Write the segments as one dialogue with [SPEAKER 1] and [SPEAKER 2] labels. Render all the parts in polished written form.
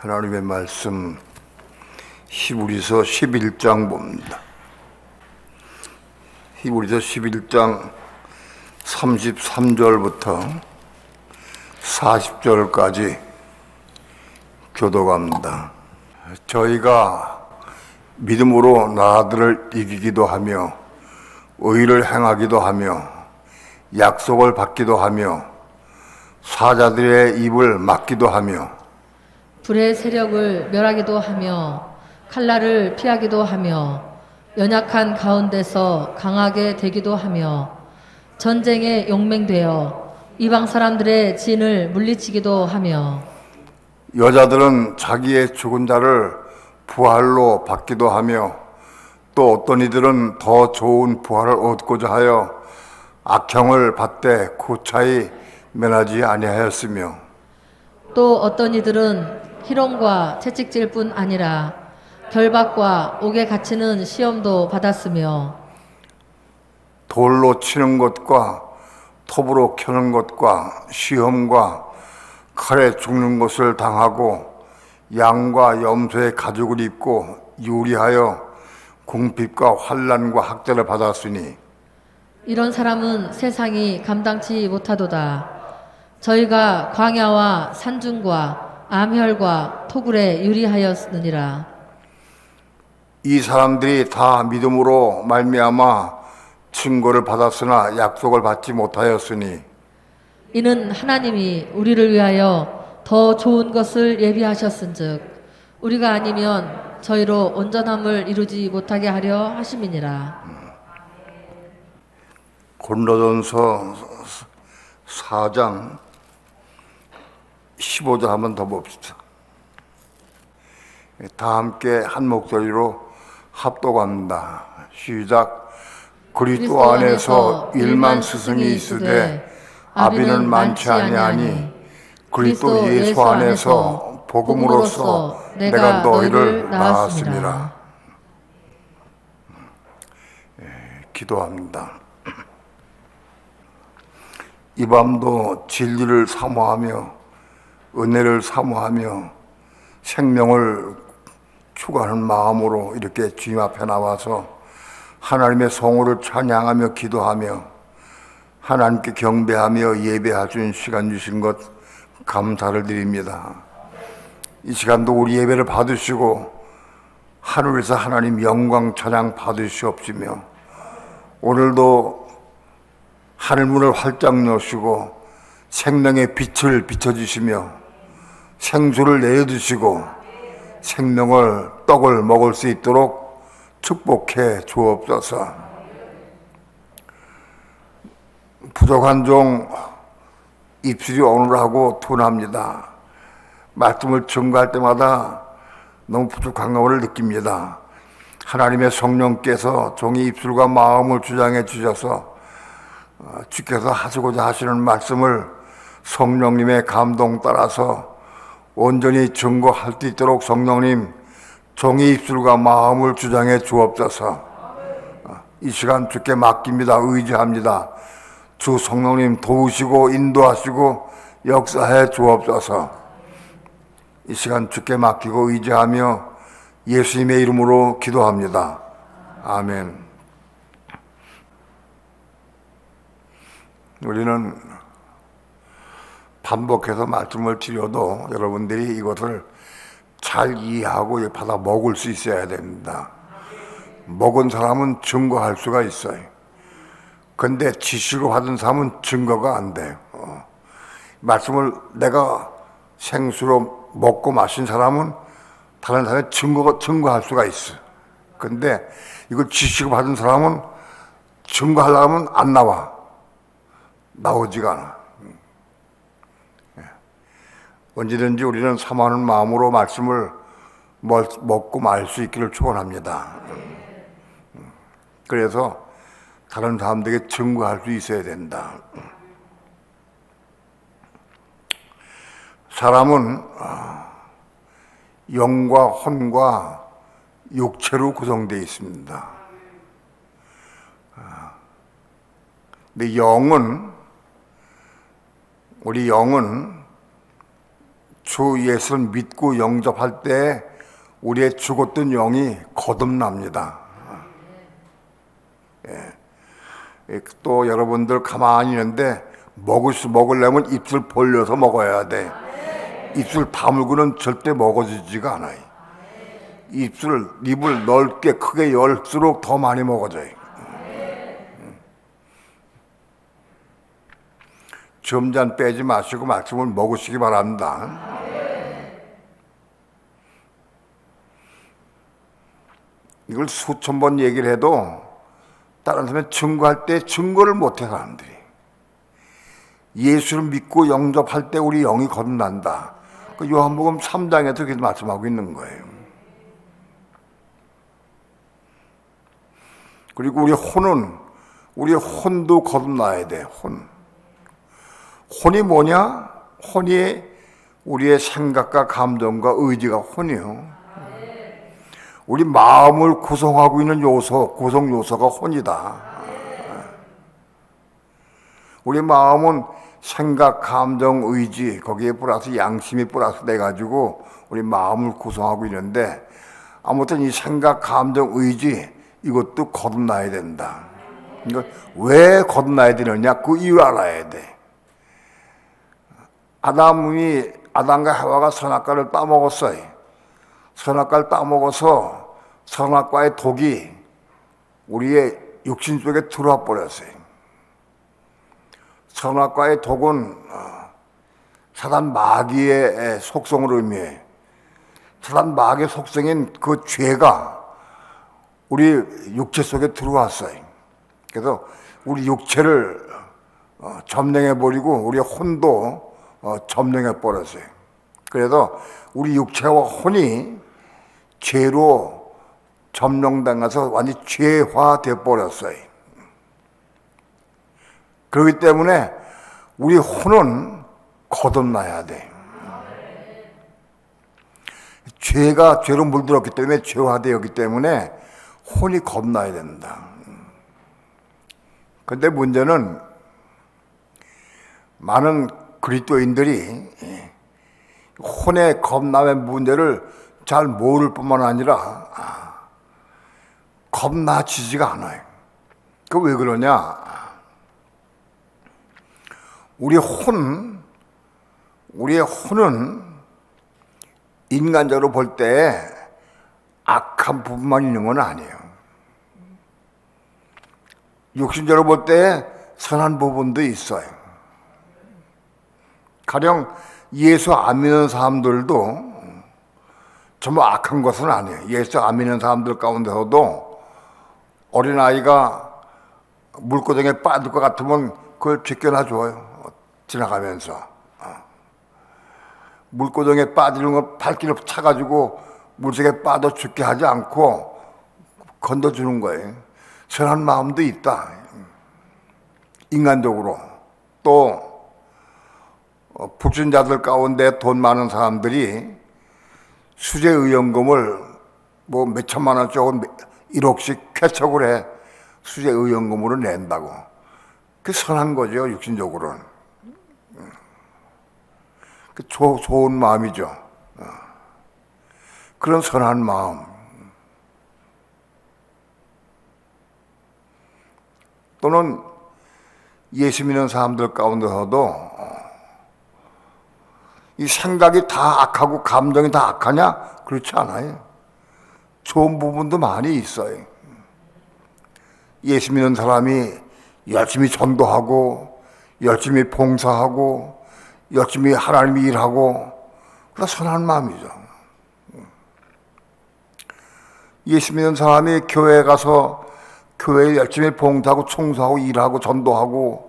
[SPEAKER 1] 하나님의 말씀 히브리서 11장 봅니다. 히브리서 11장 33절부터 40절까지 교독합니다. 저희가 믿음으로 나라들을 이기기도 하며 의를 행하기도 하며 약속을 받기도 하며 사자들의 입을 막기도 하며
[SPEAKER 2] 불의 세력을 멸하기도 하며 칼날을 피하기도 하며 연약한 가운데서 강하게 되기도 하며 전쟁에 용맹되어 이방 사람들의 진을 물리치기도 하며
[SPEAKER 1] 여자들은 자기의 죽은 자를 부활로 받기도 하며 또 어떤 이들은 더 좋은 부활을 얻고자 하여 악형을 받되 고차히 면하지 아니하였으며
[SPEAKER 2] 또 어떤 이들은 희롱과 채찍질 뿐 아니라 결박과 옥에 갇히는 시험도 받았으며
[SPEAKER 1] 돌로 치는 것과 톱으로 켜는 것과 시험과 칼에 죽는 것을 당하고 양과 염소의 가죽을 입고 유리하여 궁핍과 환난과 학대를 받았으니
[SPEAKER 2] 이런 사람은 세상이 감당치 못하도다. 저희가 광야와 산중과 암혈과 토굴에 유리하였느니라.
[SPEAKER 1] 이 사람들이 다 믿음으로 말미암아 증거를 받았으나 약속을 받지 못하였으니
[SPEAKER 2] 이는 하나님이 우리를 위하여 더 좋은 것을 예비하셨은즉 우리가 아니면 저희로 온전함을 이루지 못하게 하려 하심이니라.
[SPEAKER 1] 고린도전서 4장 15절 한번 더 봅시다. 다 함께 한 목소리로 합독합니다. 시작. 그리스도 안에서 일만 스승이 있으되 아비는 많지 아니하니 그리스도 예수 안에서 복음으로써 내가 너희를 낳았습니다. 기도합니다. 이 밤도 진리를 사모하며 은혜를 사모하며 생명을 추구하는 마음으로 이렇게 주님 앞에 나와서 하나님의 성호를 찬양하며 기도하며 하나님께 경배하며 예배할 수 있는 시간 주신 것 감사를 드립니다. 이 시간도 우리 예배를 받으시고 하늘에서 하나님 영광 찬양 받으시옵시며 오늘도 하늘문을 활짝 여시고 생명의 빛을 비춰주시며 생수를 내어주시고 생명을 떡을 먹을 수 있도록 축복해 주옵소서. 부족한 종 입술이 오늘하고 둔합니다. 말씀을 증거할 때마다 너무 부족한 것을 느낍니다. 하나님의 성령께서 종의 입술과 마음을 주장해 주셔서 주께서 하시고자 하시는 말씀을 성령님의 감동 따라서 온전히 증거할 수 있도록 성령님 종의 입술과 마음을 주장해 주옵소서. 이 시간 주께 맡깁니다. 의지합니다. 주 성령님 도우시고 인도하시고 역사해 주옵소서. 이 시간 주께 맡기고 의지하며 예수님의 이름으로 기도합니다. 아멘. 우리는 반복해서 말씀을 드려도 여러분들이 이것을 잘 이해하고 받아 먹을 수 있어야 됩니다. 먹은 사람은 증거할 수가 있어요. 근데 지식을 받은 사람은 증거가 안 돼요. 말씀을 내가 생수로 먹고 마신 사람은 다른 사람의 증거할 수가 있어. 근데 이걸 지식을 받은 사람은 증거하려고 하면 안 나와. 나오지가 않아. 언제든지 우리는 사모하는 마음으로 말씀을 먹고 말 수 있기를 축원합니다. 그래서 다른 사람들에게 증거할 수 있어야 된다. 사람은 영과 혼과 육체로 구성되어 있습니다. 근데 우리 영은 주 예수를 믿고 영접할 때 우리의 죽었던 영이 거듭납니다. 또 여러분들 가만히 있는데 먹으려면 입술 벌려서 먹어야 돼. 입술 다물고는 절대 먹어지지가 않아요. 입을 넓게 크게 열수록 더 많이 먹어져요. 점잔 빼지 마시고 말씀을 먹으시기 바랍니다. 이걸 수천 번 얘기를 해도 다른 사람이 증거할 때 증거를 못해 사람들이. 예수를 믿고 영접할 때 우리 영이 거듭난다. 그 요한복음 3장에서 그렇게 말씀하고 있는 거예요. 그리고 우리 혼도 거듭나야 돼. 혼이 뭐냐? 혼이 우리의 생각과 감정과 의지가 혼이요. 우리 마음을 구성하고 있는 구성 요소가 혼이다. 우리 마음은 생각, 감정, 의지, 거기에 플러스 양심이 플러스 돼가지고 우리 마음을 구성하고 있는데, 아무튼 이 생각, 감정, 의지 이것도 거듭나야 된다. 그러니까 왜 거듭나야 되느냐? 그 이유 알아야 돼. 아담과 하와가 선악과를 따먹었어요. 선악과를 따먹어서 선악과의 독이 우리의 육신 속에 들어와 버렸어요. 선악과의 독은 사단 마귀의 속성을 의미해. 사단 마귀의 속성인 그 죄가 우리 육체 속에 들어왔어요. 그래서 우리 육체를 점령해버리고 우리 혼도 점령해버렸어요. 그래서 우리 육체와 혼이 죄로 점령당해서 완전히 죄화돼 버렸어요. 그렇기 때문에 우리 혼은 거듭나야 돼. 죄가 죄로 물들었기 때문에 죄화되었기 때문에 혼이 거듭나야 된다. 그런데 문제는 많은 그리스도인들이 혼의 겁남의 문제를 잘 모를 뿐만 아니라 겁나지지가 않아요. 그 왜 그러냐? 우리의 혼은 인간적으로 볼 때 악한 부분만 있는 건 아니에요. 육신적으로 볼 때 선한 부분도 있어요. 가령 예수 안 믿는 사람들도 전부 악한 것은 아니에요. 예수 안 믿는 사람들 가운데서도 어린아이가 물고정에 빠질 것 같으면 그걸 제껴놔줘요. 지나가면서. 물고정에 빠지는 거 발길을 차가지고 물속에 빠져 죽게 하지 않고 건져주는 거예요. 선한 마음도 있다. 인간적으로. 또 불신자들 가운데 돈 많은 사람들이 수재의연금을 뭐 몇천만 원씩 1억씩 쾌척을 해 수재의연금으로 낸다고. 그게 선한 거죠, 육신적으로는. 그 좋은 마음이죠. 그런 선한 마음. 또는 예수 믿는 사람들 가운데서도 이 생각이 다 악하고 감정이 다 악하냐? 그렇지 않아요. 좋은 부분도 많이 있어요. 예수 믿는 사람이 열심히 전도하고 열심히 봉사하고 열심히 하나님 일하고 그건 선한 마음이죠. 예수 믿는 사람이 교회에 가서 교회에 열심히 봉사하고 청소하고 일하고 전도하고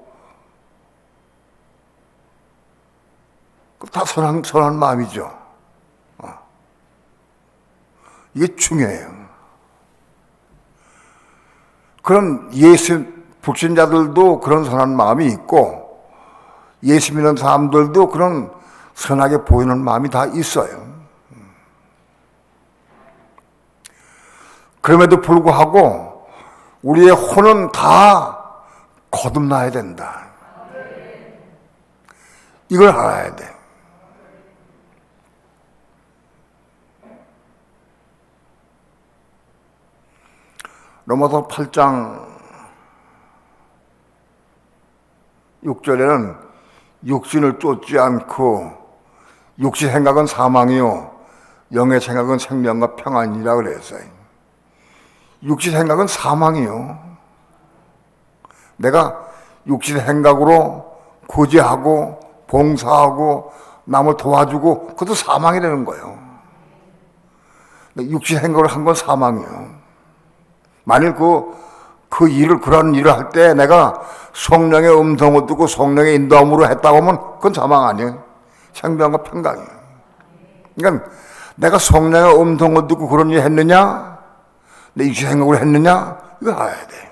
[SPEAKER 1] 다 선한 마음이죠. 이게 중요해요. 그런 불신자들도 그런 선한 마음이 있고 예수 믿는 사람들도 그런 선하게 보이는 마음이 다 있어요. 그럼에도 불구하고 우리의 혼은 다 거듭나야 된다. 이걸 알아야 돼. 로마서 8장 6절에는 육신을 쫓지 않고 육신 생각은 사망이요 영의 생각은 생명과 평안이라 그랬어요. 육신 생각은 사망이요. 내가 육신 생각으로 구제하고 봉사하고 남을 도와주고 그것도 사망이 되는 거예요. 육신 생각을 한 건 사망이에요. 만일 그런 일을 할 때 내가 성령의 음성을 듣고 성령의 인도함으로 했다고 하면 그건 사망 아니에요. 생명과 평강이에요. 그러니까 내가 성령의 음성을 듣고 그런 일을 했느냐, 내 육신 생각으로 했느냐, 이거 알아야 돼.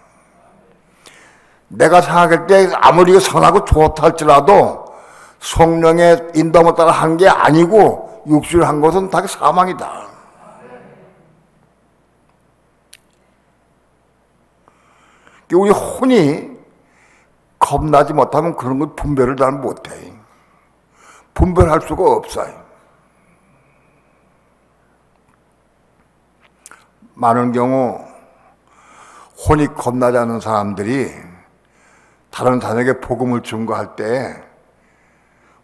[SPEAKER 1] 내가 생각할 때 아무리 선하고 좋다 할지라도 성령의 인도함을 따라 한 게 아니고 육신을 한 것은 다 사망이다. 우리 혼이 겁나지 못하면 그런 걸 분별을 잘 못해. 분별할 수가 없어요. 많은 경우 혼이 겁나지 않는 사람들이 다른 사람에게 복음을 증거할 때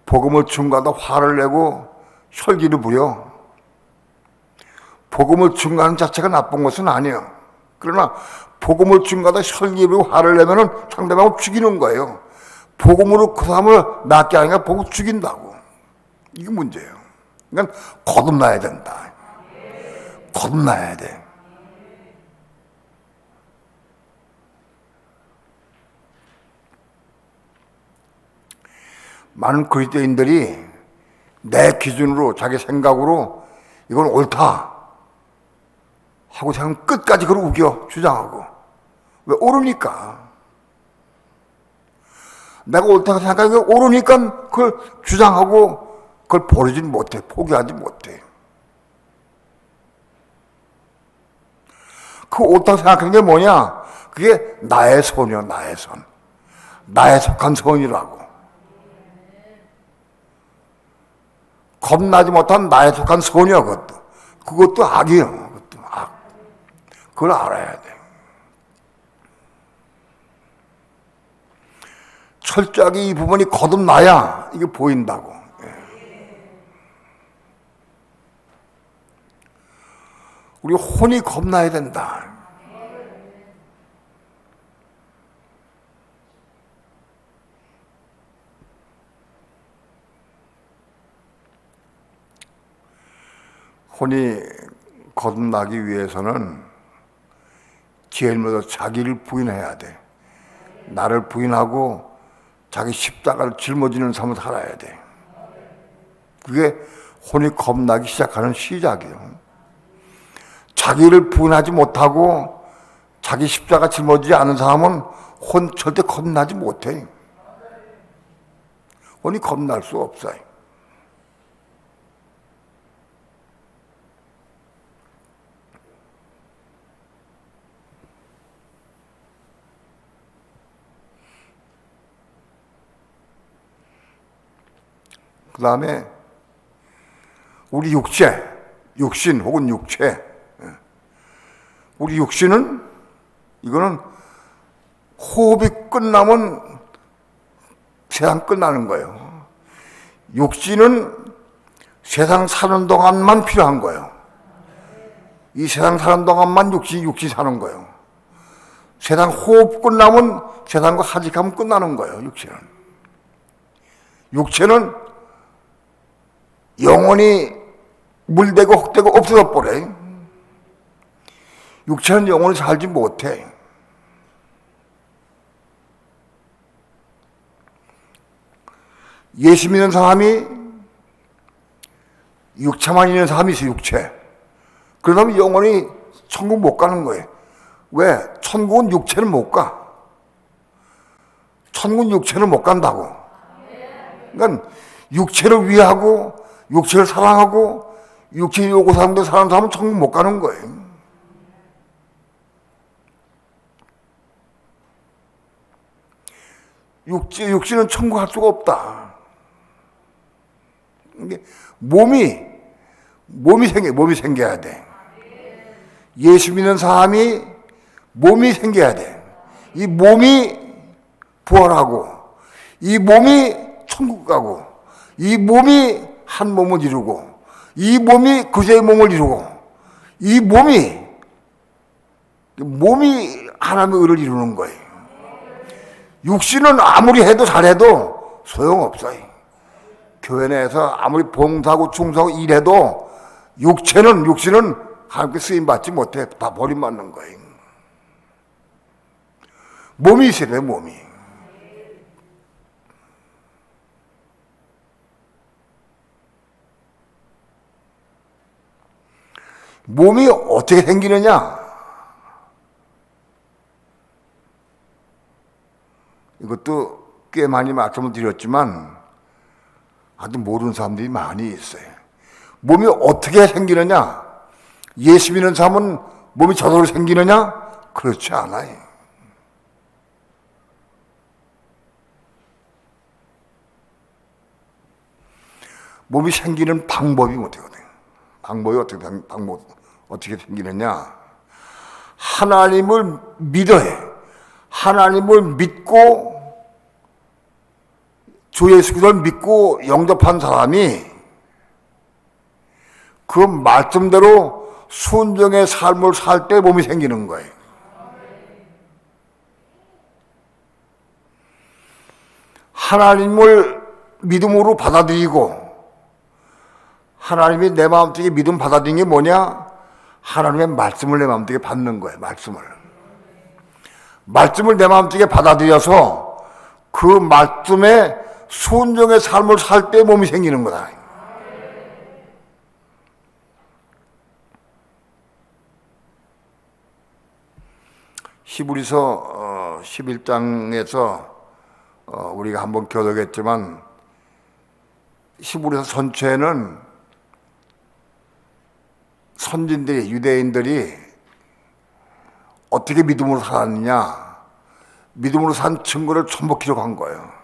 [SPEAKER 1] 복음을 증거하다 화를 내고 혈기를 부려. 복음을 증거하는 자체가 나쁜 것은 아니에요. 그러나 복음을 증거하다 혈기를 부리고 화를 내면은 상대방을 죽이는 거예요. 복음으로 그 사람을 낫게 하니까 복음을 죽인다고. 이게 문제예요. 그러니까 거듭나야 된다. 거듭나야 돼. 많은 그리스도인들이 내 기준으로 자기 생각으로 이건 옳다 하고 그냥 끝까지 그걸 우겨 주장하고. 왜? 옳으니까. 내가 옳다고 생각하는 게 옳으니까 그걸 주장하고 그걸 버리지 못해. 포기하지 못해. 그 옳다고 생각하는 게 뭐냐? 그게 나의 선이야. 나의 선. 나에 속한 선이라고. 겁나지 못한 나에 속한 선이야. 그것도 악이에요. 그것도 악. 그걸 알아야 돼. 철저하게 이 부분이 거듭나야 이게 보인다고. 우리 혼이 겁나야 된다. 혼이 거듭나기 위해서는 제일 먼저 자기를 부인해야 돼. 나를 부인하고 자기 십자가를 짊어지는 삶을 살아야 돼. 그게 혼이 겁나기 시작하는 시작이에요. 자기를 부인하지 못하고 자기 십자가 짊어지지 않은 사람은 혼 절대 겁나지 못해. 혼이 겁날 수 없어요. 그 다음에 우리 육신 혹은 육체. 우리 육신은 이거는 호흡이 끝나면 세상 끝나는 거예요. 육신은 세상 사는 동안만 필요한 거예요. 이 세상 사는 동안만 육신 사는 거예요. 세상 호흡 끝나면 세상과 하직하면 끝나는 거예요. 육체는 영원히 물되고 흙되고 없어져 버려요. 육체는 영원히 살지 못해. 예수 믿는 사람이 육체만 있는 사람이 있어요. 육체. 그러면 영원히 천국 못 가는 거예요. 왜? 천국은 육체는 못 가. 천국은 육체는 못 간다고. 그러니까 육체를 위하고 육체를 사랑하고 육체의 요구사항대로 사는 사람은 천국 못 가는 거예요. 육신은 천국 갈 수가 없다. 이게 몸이 생겨야 돼. 예수 믿는 사람이 몸이 생겨야 돼. 이 몸이 부활하고, 이 몸이 천국 가고, 이 몸이 한 몸을 이루고, 이 몸이 그제의 몸을 이루고, 이 몸이 하나님의 의를 이루는 거예요. 육신은 아무리 해도 잘해도 소용없어요. 교회 내에서 아무리 봉사하고 충성하고 일해도 육신은 하나님께 쓰임받지 못해. 다 버림받는 거예요. 몸이 있어야 돼요, 몸이. 몸이 어떻게 생기느냐? 이것도 꽤 많이 말씀을 드렸지만 아직 모르는 사람들이 많이 있어요. 몸이 어떻게 생기느냐? 예수 믿는 사람은 몸이 저절로 생기느냐? 그렇지 않아요. 몸이 생기는 방법이 어떻거든요. 방법이 어떻게 생기느냐? 하나님을 믿어야 해요. 하나님을 믿고 주 예수 그리스도를 믿고 영접한 사람이 그 말씀대로 순종의 삶을 살 때 몸이 생기는 거예요. 하나님을 믿음으로 받아들이고, 하나님이 내 마음속에 믿음 받아들이는 게 뭐냐? 하나님의 말씀을 내 마음속에 받는 거예요. 말씀을 내 마음속에 받아들여서 그 말씀에 순종의 삶을 살 때 몸이 생기는 거다. 히브리서 11장에서 우리가 한번 교독했지만 히브리서 전체는 선진들이, 유대인들이 어떻게 믿음으로 살았느냐, 믿음으로 산 증거를 전부 기록한 거예요.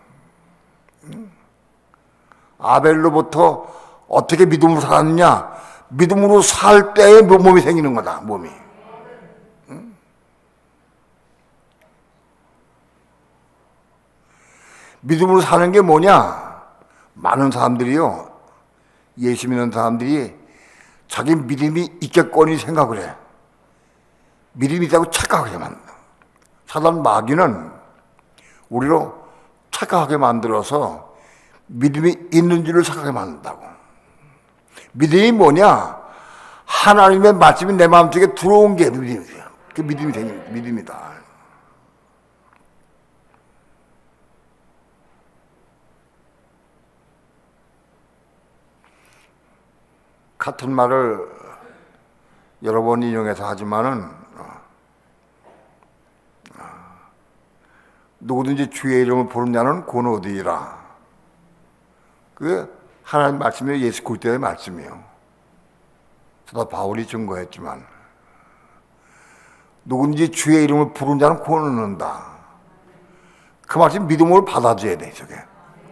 [SPEAKER 1] 아벨로부터 어떻게 믿음으로 살았느냐, 믿음으로 살 때에 몸이 생기는 거다, 몸이. 믿음으로 사는 게 뭐냐? 많은 사람들이요, 예수 믿는 사람들이 자기 믿음이 있겠거니 생각을 해. 믿음이 있다고 착각하게 만든다. 사단 마귀는 우리로 착각하게 만들어서 믿음이 있는 줄을 착각하게 만든다고. 믿음이 뭐냐? 하나님의 말씀이 내 마음속에 들어온 게 믿음이에요. 그 믿음이 생긴 믿음이다. 같은 말을 여러 번 인용해서 하지만은 누구든지 주의 이름을 부른 자는 곧 얻으리라. 그게 하나님 말씀이에요. 예수 그리스도의 말씀이에요. 사도 바울이 증거했지만 누구든지 주의 이름을 부른 자는 곧 얻는다. 그 말씀 믿음으로 받아줘야 돼. 저게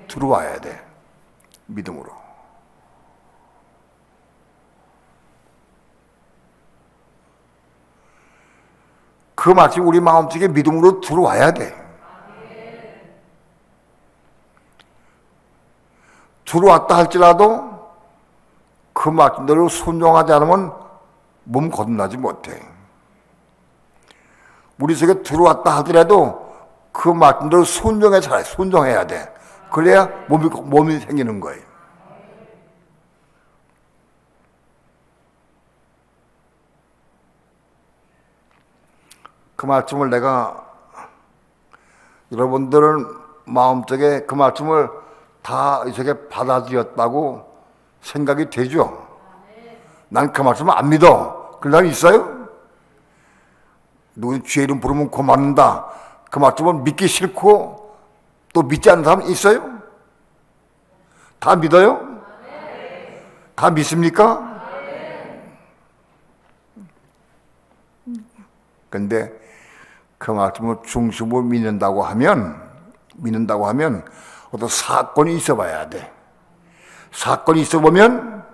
[SPEAKER 1] 들어와야 돼. 믿음으로. 그 말씀이 우리 마음속에 믿음으로 들어와야 돼. 들어왔다 할지라도 그 말씀대로 순종하지 않으면 몸 거듭나지 못해. 우리 속에 들어왔다 하더라도 그 말씀대로 순종해야 돼. 그래야 몸이 생기는 거예요. 그 말씀을 내가 여러분들은 마음속에 그 말씀을 다 이렇게 받아들였다고 생각이 되죠? 난 그 말씀을 안 믿어. 그런 사람이 있어요? 누구 주의 이름 부르면 고맙는다. 그 말씀을 믿기 싫고 또 믿지 않는 사람 있어요? 다 믿어요? 다 믿습니까? 근데 그 말씀을 중심으로 믿는다고 하면 어떤 사건이 있어봐야 돼. 사건이 있어보면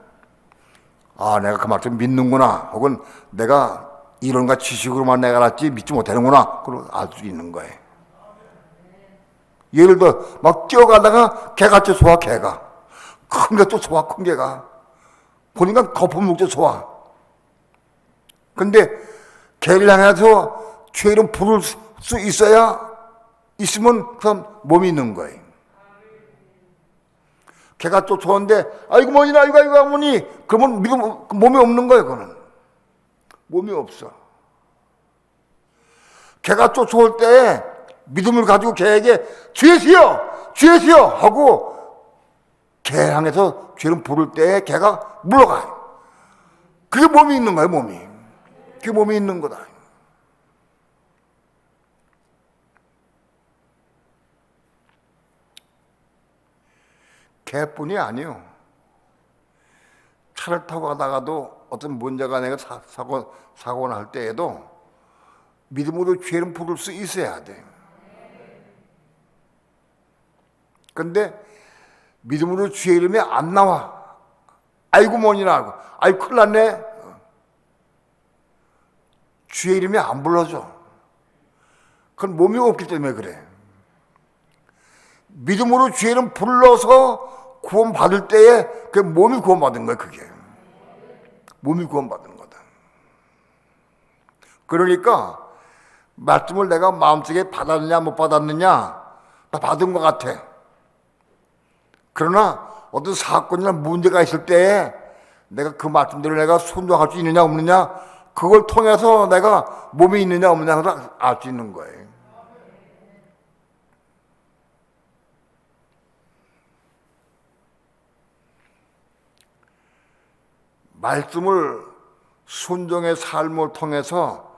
[SPEAKER 1] 아, 내가 그 말씀 믿는구나. 혹은 내가 이론과 지식으로만 내가 알았지 믿지 못하는구나. 그걸 알 수 있는 거예요. 예를 들어 막 뛰어가다가 개같이 소화 개가 큰 게 또 소화 큰 개가 보니까 거품 먹죠 소화. 근데 개를 향해서 죄를 부를 수 있으면 그럼 몸이 있는 거예요. 개가 쫓아오는데 아이고 뭐니 아이고 뭐니 그러면 몸이 없는 거예요. 그거는 몸이 없어. 개가 쫓아올 때 믿음을 가지고 개에게 죄시여 하고 개 향해서 죄를 부를 때 개가 물러가요. 그게 몸이 있는 거예요. 그게 몸이 있는 거다. 개뿐이 아니요. 차를 타고 가다가도 어떤 문제가 내가 사고 날 때에도 믿음으로 죄를 부를 수 있어야 돼. 근데 믿음으로 죄 이름이 안 나와. 아이고 뭐니나 하고 아이고 큰일 났네. 죄 이름이 안 불러져. 그건 몸이 없기 때문에 그래. 믿음으로 죄 이름 불러서 구원받을 때에 그 몸이 구원받은 거야. 그게 몸이 구원받은 거다. 그러니까 말씀을 내가 마음속에 받았느냐 못 받았느냐 다 받은 것 같아. 그러나 어떤 사건이나 문제가 있을 때에 내가 그 말씀대로 내가 순종할 수 있느냐 없느냐 그걸 통해서 내가 몸이 있느냐 없느냐를 알 수 있는 거예요. 말씀을 순종의 삶을 통해서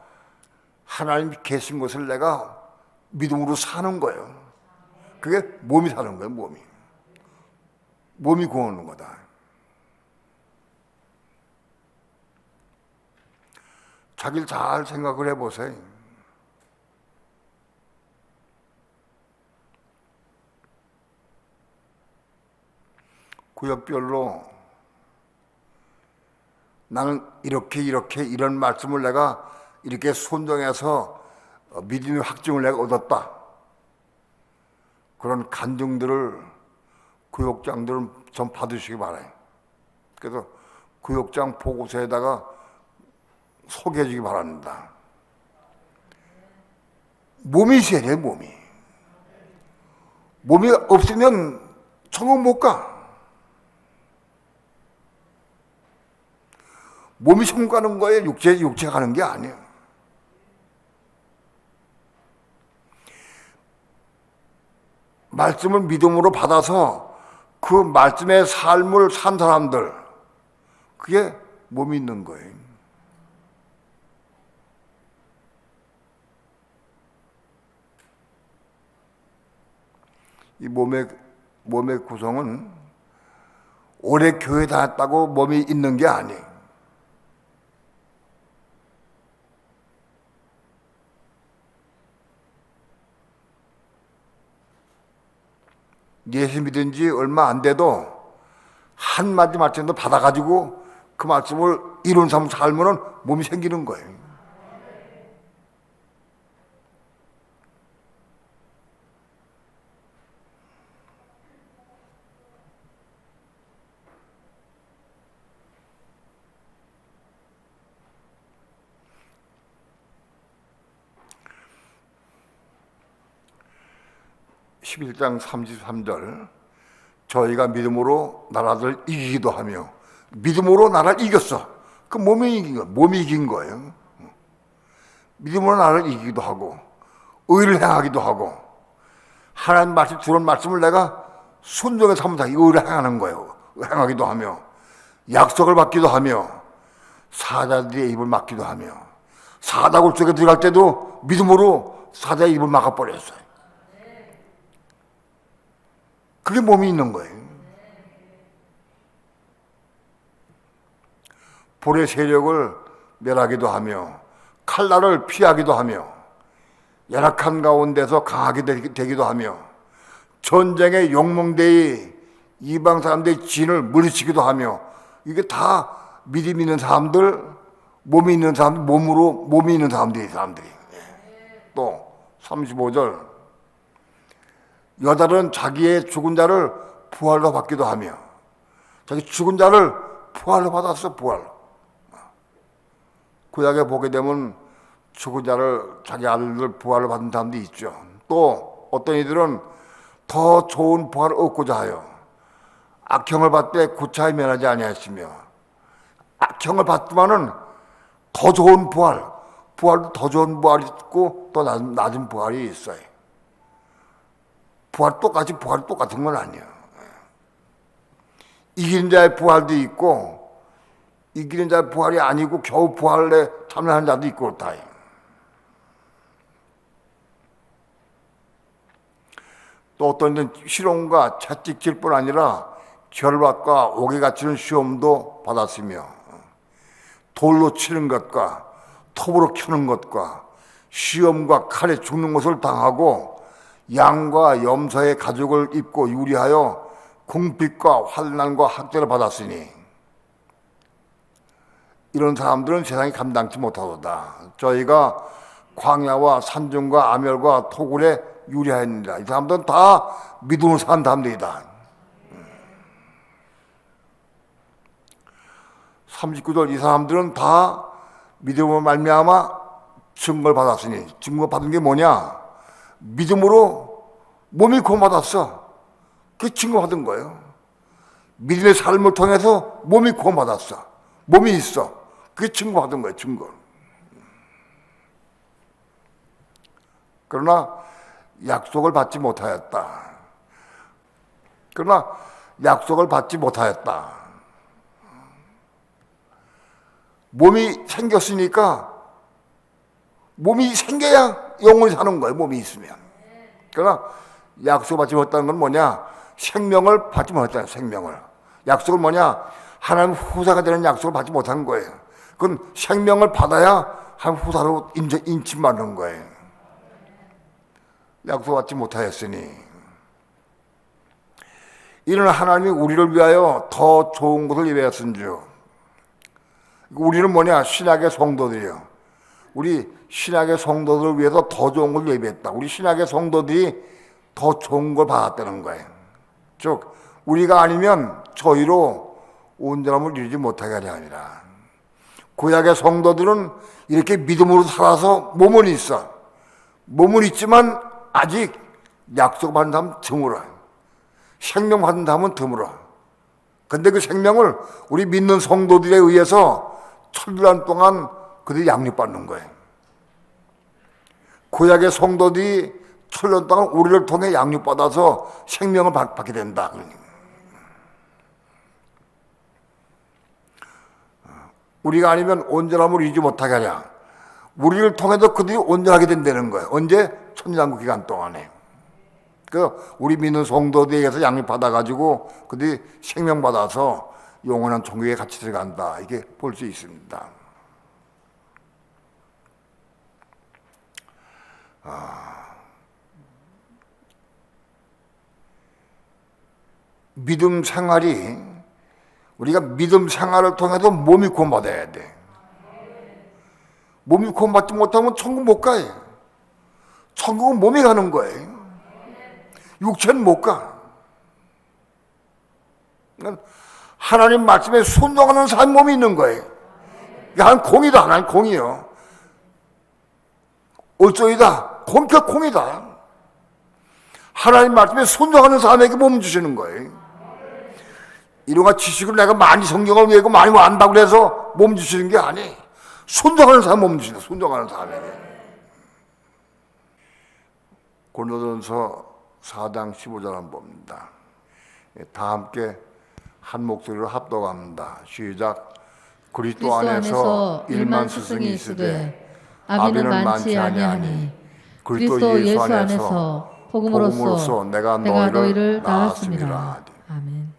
[SPEAKER 1] 하나님이 계신 것을 내가 믿음으로 사는 거예요. 그게 몸이 사는 거예요. 몸이 구원하는 거다. 자기를 잘 생각을 해보세요. 구역별로 나는 이런 말씀을 내가 이렇게 순종해서 믿음의 확증을 내가 얻었다. 그런 간증들을 구역장들은 좀 받으시기 바라요. 그래서 구역장 보고서에다가 소개해 주기 바랍니다. 몸이 있어야 돼요. 몸이 없으면 천국 못 가. 몸이 천국 가는 거예요. 육체가 가는 게 아니에요. 말씀을 믿음으로 받아서 그 말씀의 삶을 산 사람들, 그게 몸이 있는 거예요. 이 몸의 구성은 오래 교회 다녔다고 몸이 있는 게 아니에요. 예수 믿은 지 얼마 안 돼도 한마디 말씀도 받아가지고 그 말씀을 이룬 삶을 살면 몸이 생기는 거예요. (11장 33절) 저희가 믿음으로 나라를 이기기도 하며 믿음으로 나라를 이겼어. 그 몸이 이긴 거예요. 믿음으로 나라를 이기기도 하고 의를 행하기도 하고 하나님 말씀 들은 말씀을 내가 순종해서 하면 의를 행하는 거예요. 행하기도 하며 약속을 받기도 하며 사자들의 입을 막기도 하며 사다굴 속에 들어갈 때도 믿음으로 사자의 입을 막아버렸어요. 그게 몸이 있는 거예요. 불의 세력을 멸하기도 하며 칼날을 피하기도 하며 열악한 가운데서 강하게 되기도 하며 전쟁의 용몽대의 이방 사람들의 진을 물리치기도 하며 이게 다 믿음 있는 사람들 몸이 있는 사람, 몸이 있는 사람들이. 또 35절, 여자는 자기의 죽은 자를 부활로 받기도 하며, 자기 죽은 자를 부활로 받았어. 부활. 구약에 보게 되면 죽은 자를, 자기 아들들 부활로 받은 사람도 있죠. 또 어떤 이들은 더 좋은 부활을 얻고자 하여 악형을 받되 구차히 면하지 아니하시며, 악형을 받지만은 더 좋은 부활도 더 좋은 부활이 있고 또 낮은 부활이 있어요. 부활이 똑같은 건 아니에요. 이기는 자의 부활도 있고, 이기는 자의 부활이 아니고 겨우 부활에 참여하는 자도 있고 그렇다. 또 어떤 이는 실험과 채찍질 뿐 아니라 결박과 옥에 갇히는 시험도 받았으며, 돌로 치는 것과 톱으로 켜는 것과 시험과 칼에 죽는 것을 당하고, 양과 염소의 가죽을 입고 유리하여 궁핍과 환난과 학대를 받았으니, 이런 사람들은 세상이 감당치 못하도다. 저희가 광야와 산중과 아멸과 토굴에 유리하였느니라. 이 사람들은 다 믿음으로 산 사람들이다. 39절, 이 사람들은 다 믿음으로 말미암아 증거를 받았으니, 증거 받은 게 뭐냐? 믿음으로 몸이 구원받았어. 그게 증거 받은 거예요. 믿음의 삶을 통해서 몸이 구원받았어. 몸이 있어. 그게 증거 받은 거예요. 증거. 그러나 약속을 받지 못하였다. 몸이 생겼으니까, 몸이 생겨야 영원히 사는 거예요. 몸이 있으면. 그러나 약속 받지 못했다는 건 뭐냐? 생명을 받지 못했다는, 생명을. 약속은 뭐냐? 하나님 후사가 되는 약속을 받지 못한 거예요. 그건 생명을 받아야 하나님 후사로 인침받는 거예요. 약속 받지 못하였으니, 이는 하나님이 우리를 위하여 더 좋은 것을 예배하였은즉. 우리는 뭐냐? 신약의 성도들이요. 우리 신약의 성도들을 위해서 더 좋은 걸 예배했다. 우리 신약의 성도들이 더 좋은 걸 받았다는 거예요. 즉 우리가 아니면 저희로 온전함을 이루지 못하게 하려 함이라. 구약의 성도들은 이렇게 믿음으로 살아서 몸은 있어. 몸은 있지만 아직 약속받은 사람은 드물어. 생명받은 사람은 드물어. 근데 그 생명을 우리 믿는 성도들에 의해서 천년 동안 그들이 양육받는 거예요. 구약의 성도들이 천년 동안 우리를 통해 양육받아서 생명을 받게 된다. 우리가 아니면 온전함을 이루지 못하게 하냐. 우리를 통해서 그들이 온전하게 된다는 거예요. 언제? 천년왕국 기간 동안에. 우리 믿는 성도들에게서 양육받아가지고 그들이 생명받아서 영원한 천국에 같이 들어간다. 이게 볼 수 있습니다. 믿음 생활이, 우리가 믿음 생활을 통해서 몸이 구원받아야 돼. 몸이 구원받지 못하면 천국 못 가요. 천국은 몸이 가는 거예요. 육체는 못 가. 하나님 말씀에 순종하는 사람 몸이 있는 거예요. 하나님 공이다. 하나님 공이요. 얼조이다. 공이다. 하나님 말씀에 순종하는 사람에게 몸 주시는 거예요. 이런가 지식을 내가 많이 성경을 외우고 많이 안다고 해서 몸 주시는 게 아니에요. 순종하는 사람 몸 주시는, 순종하는 사람에게. 고린도전서 4장 15절 한번 봅니다. 다 함께 한 목소리로 합독합니다. 시작. 그리스도 안에서 일만 스승이 있으되 아비는 많지 아니하니 그리스도 예수 안에서 복음으로써 내가 너희를 낳았습니다.
[SPEAKER 2] 아멘.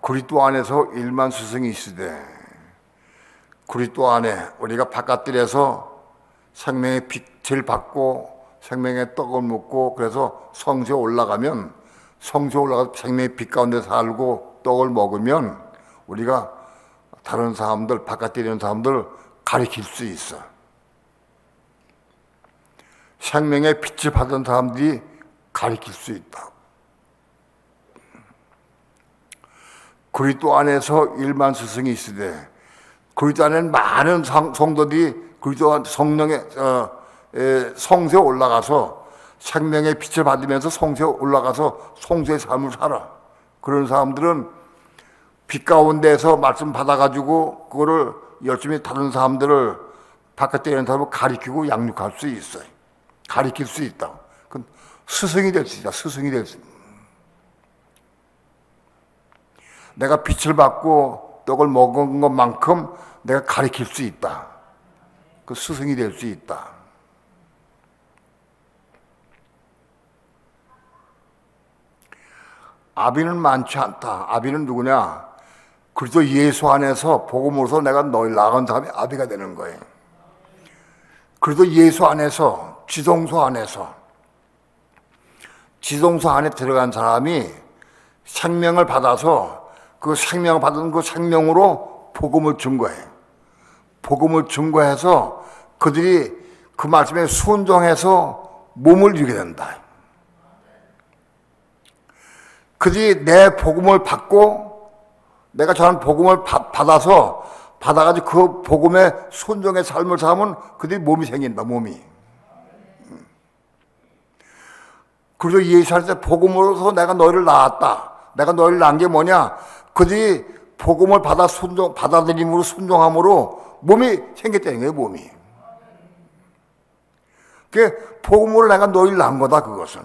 [SPEAKER 1] 그리스도 안에서 일만 스승이 있으되, 그리스도 안에 우리가 바깥들에서 생명의 빛을 받고 생명의 떡을 먹고, 그래서 성소에 올라가면, 성소에 올라가서 생명의 빛 가운데 살고 떡을 먹으면 우리가 다른 사람들, 바깥에 있는 사람들 가리킬 수 있어. 생명의 빛을 받은 사람들이 가리킬 수 있다. 그리스도 안에서 일만 스승이 있으되 그리스도 안에는 많은 성도들이 그리스도 성령의 성소에 올라가서 생명의 빛을 받으면서 성소에 올라가서 성소의 삶을 살아. 그런 사람들은 빛 가운데에서 말씀 받아가지고 그거를 열심히 다른 사람들을 바깥에 있는 사람을 가리키고 양육할 수 있어요. 가리킬 수 있다. 그건 스승이 될 수 있다. 스승이 될 수 있다. 내가 빛을 받고 떡을 먹은 것만큼 내가 가리킬 수 있다. 그 스승이 될 수 있다. 아비는 많지 않다. 아비는 누구냐? 그리스도 예수 안에서 복음으로서 내가 너희 나간 사람이 아비가 되는 거예요. 그리스도 예수 안에서 지성소 안에 들어간 사람이 생명을 받아서 그 생명을 받은 그 생명으로 복음을 준 거예요. 복음을 증거해서 그들이 그 말씀에 순종해서 몸을 이루게 된다. 그들이 내 복음을 받고 내가 전한 복음을 받아가지고 그 복음에 순종의 삶을 살면 그들이 몸이 생긴다. 몸이. 그래서 예수 안에서 복음으로서 내가 너희를 낳았다. 내가 너희를 낳은 게 뭐냐? 그들이 복음을 받아들임으로 순종함으로 몸이 생겼다는 거예요. 몸이. 그 복음으로 내가 너희를 낳은 거다. 그것은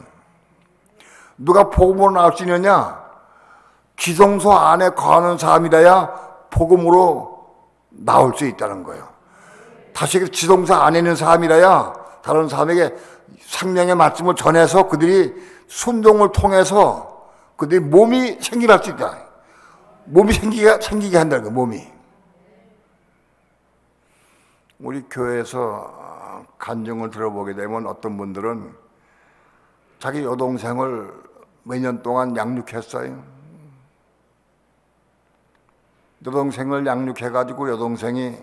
[SPEAKER 1] 누가 복음으로 낳을 수 있느냐? 지성소 안에 거하는 사람이라야 복음으로 나올 수 있다는 거예요. 다시 지성소 안에 있는 사람이라야 다른 사람에게 생명의 말씀을 전해서 그들이 순종을 통해서 그들이 몸이 생기게 할 수 있다. 몸이 생기게 한다는 거예요. 몸이. 우리 교회에서 간증을 들어보게 되면 어떤 분들은 자기 여동생을 몇 년 동안 양육했어요. 여동생을 양육해가지고 여동생이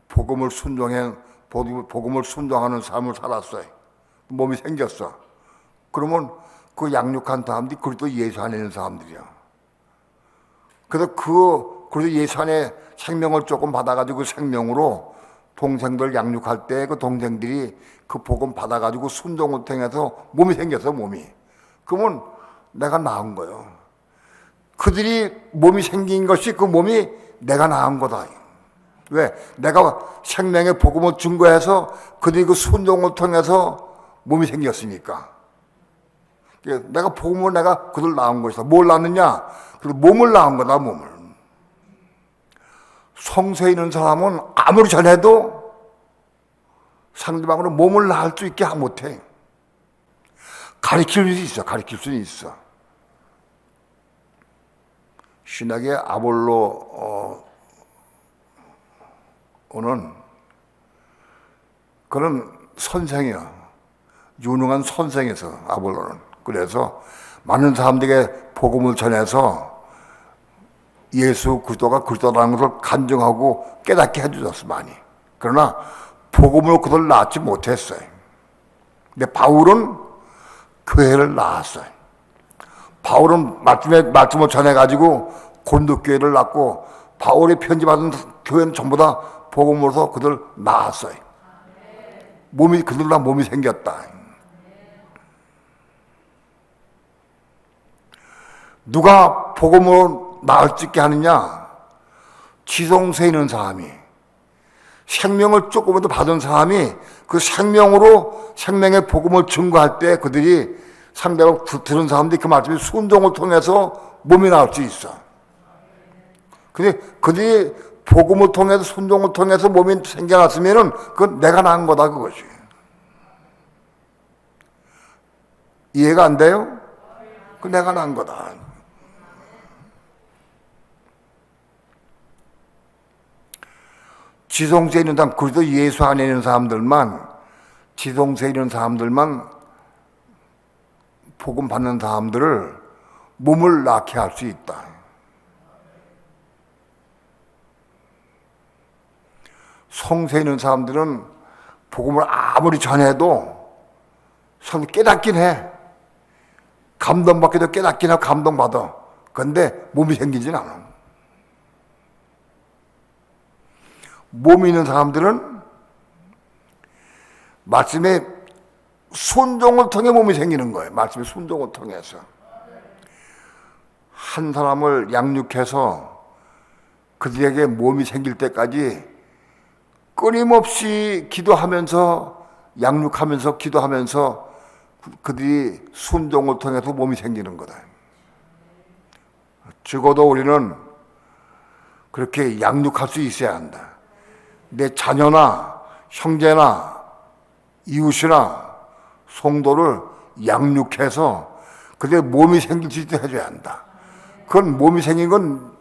[SPEAKER 1] 복음을 순종하는 삶을 살았어요. 몸이 생겼어. 그러면 그 양육한 사람들이 그리스도 예수 안에 있는 사람들이야. 그래서 그리스도 예수 안에 생명을 조금 받아가지고 그 생명으로 동생들 양육할 때 그 동생들이 그 복음 받아가지고 순종을 통해서 몸이 생겼어. 몸이. 그러면 내가 낳은 거예요. 그들이 몸이 생긴 것이 그 몸이 내가 낳은 거다. 왜? 내가 생명의 복음을 증거해서 그들이 그 순종을 통해서 몸이 생겼으니까. 내가 복음을 내가 그들 낳은 것이다. 뭘 낳느냐? 몸을 낳은 거다. 몸을. 성소에 있는 사람은 아무리 전해도 상대방으로 몸을 낳을 수 있게 못해. 가르칠 수 있어. 가르칠 수는 있어. 신학의 아볼로는 그런 선생이야. 유능한 선생에서 아볼로는. 그래서 많은 사람들에게 복음을 전해서 예수 그리스도가 그리스도라는 것을 간증하고 깨닫게 해주셨어. 많이. 그러나 복음으로 그들 낳지 못했어요. 근데 바울은 교회를 낳았어요. 바울은 말씀을 전해가지고 고린도 교회를 낳고 바울이 편지받은 교회는 전부 다 복음으로서 그들 낳았어요. 그들 다 몸이 생겼다. 누가 복음으로 낳을 수 있게 하느냐? 지성소에 있는 사람이, 생명을 조금이라도 받은 사람이 그 생명으로 생명의 복음을 증거할 때 그들이 상대방 들은 사람들이 그 말씀에 순종을 통해서 몸이 나올 수 있어. 근데 그들이 복음을 통해서 순종을 통해서 몸이 생겨났으면은 그건 내가 낳은 거다. 그것이. 이해가 안 돼요? 그 내가 낳은 거다. 지성소에 있는 사람, 그래도 예수 안에 있는 사람들만, 지성소에 있는 사람들만 복음 받는 사람들을 몸을 낳게 할 수 있다. 성세 있는 사람들은 복음을 아무리 전해도 참 깨닫긴 해. 감동받기도 깨닫긴 하고 감동받아. 그런데 몸이 생기진 않아. 몸이 있는 사람들은 말씀의 순종을 통해 몸이 생기는 거예요. 말씀의 순종을 통해서. 한 사람을 양육해서 그들에게 몸이 생길 때까지 끊임없이 기도하면서 양육하면서 기도하면서 그들이 순종을 통해서 몸이 생기는 거다. 적어도 우리는 그렇게 양육할 수 있어야 한다. 내 자녀나 형제나 이웃이나 성도를 양육해서 그들 몸이 생길 수 있게 해줘야 한다. 그건 몸이 생긴 건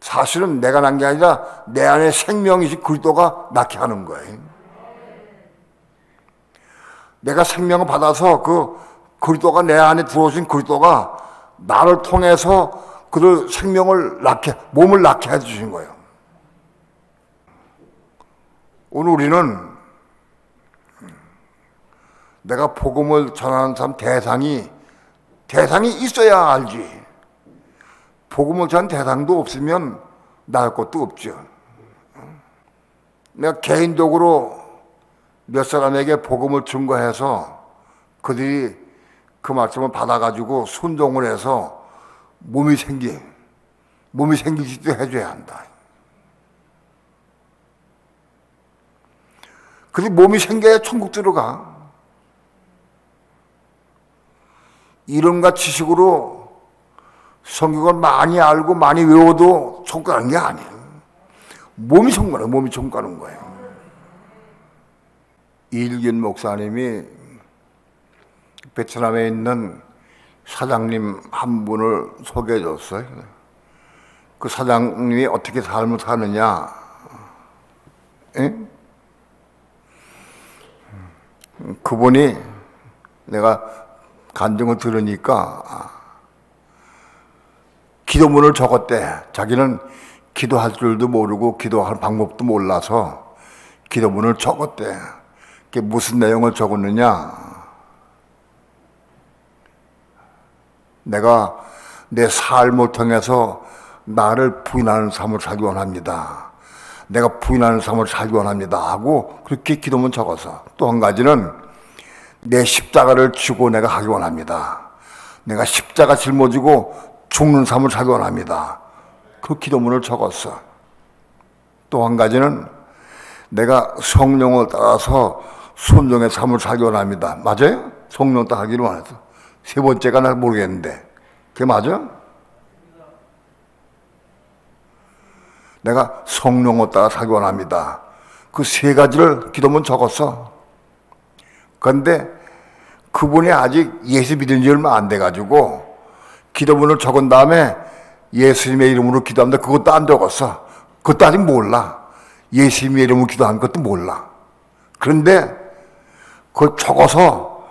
[SPEAKER 1] 사실은 내가 난 게 아니라 내 안에 생명이신 그리스도가 낳게 하는 거예요. 내가 생명을 받아서 그 그리스도가 내 안에 들어오신 그리스도가 나를 통해서 그들 생명을 낳게, 몸을 낳게 해주신 거예요. 오늘 우리는 내가 복음을 전하는 사람 대상이 있어야 알지. 복음을 전하는 대상도 없으면 나을 것도 없죠. 내가 개인적으로 몇 사람에게 복음을 증거해서 그들이 그 말씀을 받아가지고 순종을 해서 몸이 생길 수 있도록 해줘야 한다. 그들이 몸이 생겨야 천국 들어가. 이론과 지식으로 성경을 많이 알고 많이 외워도 천국 가는 게 아니에요. 몸이 천국 가는 거예요. 이일균 목사님이 베트남에 있는 사장님 한 분을 소개해 줬어요. 그 사장님이 어떻게 삶을 사느냐. 에? 그분이 내가 간증을 들으니까 기도문을 적었대. 자기는 기도할 줄도 모르고 기도할 방법도 몰라서 기도문을 적었대. 그게 무슨 내용을 적었느냐? 내가 내 삶을 통해서 나를 부인하는 삶을 살기 원합니다. 내가 부인하는 삶을 살기 원합니다 하고 그렇게 기도문 적어서, 또 한 가지는 내 십자가를 지고 내가 하기 원합니다. 내가 십자가 짊어지고 죽는 삶을 살기 원합니다. 그 기도문을 적었어. 또 한 가지는 내가 성령을 따라서 순종의 삶을 살기 원합니다. 맞아요? 성령 따르기를 원해서. 세 번째가 날 모르겠는데 그게 맞아? 내가 성령을 따라 살기 원합니다. 그 세 가지를 기도문 적었어. 그런데 그분이 아직 예수 믿은 지 얼마 안 돼가지고 기도문을 적은 다음에 예수님의 이름으로 기도합니다. 그것도 안 적었어. 그것도 아직 몰라. 예수님의 이름으로 기도하는 것도 몰라. 그런데 그걸 적어서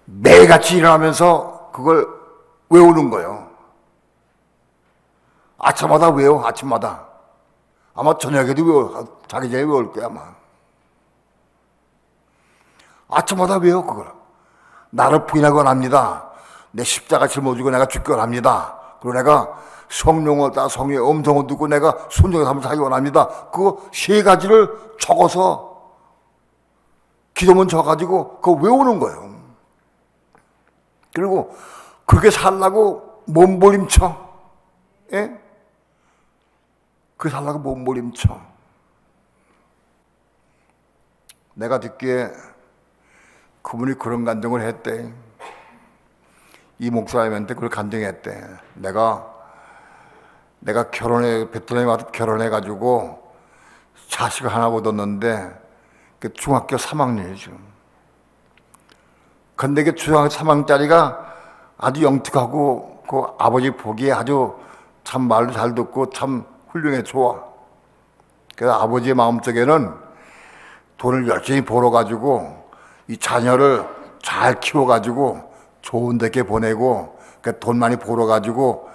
[SPEAKER 1] 매일같이 일어나면서 그걸 외우는 거예요. 아침마다 외워, 아침마다. 아마 저녁에도 외워, 자기 전에 외울 거야, 아마. 아침마다 외워, 그걸. 나를 부인하기 원합니다. 내 십자가 짊어지고 내가 죽기 원합니다. 그리고 내가 성령을 따라 성령의 음성을 듣고 내가 순종의 삶을 살기 원합니다. 그 세 가지를 적어서 기도문 적어가지고 그거 외우는 거예요. 그리고 그게 살라고 몸부림쳐. 예? 그게 살라고 몸부림쳐. 내가 듣기에 그분이 그런 간증을 했대. 이 목사님한테 그걸 간증했대. 내가 베트남에 와서 결혼해가지고 자식을 하나 얻었는데 그 중학교 3학년이죠. 근데 그 중학교 3학년짜리가 아주 영특하고 그 아버지 보기에 아주 참 말도 잘 듣고 참 훌륭해, 좋아. 그래서 아버지의 마음속에는 돈을 열심히 벌어가지고 이 자녀를 잘 키워가지고 좋은 데게 보내고 돈 많이 벌어가지고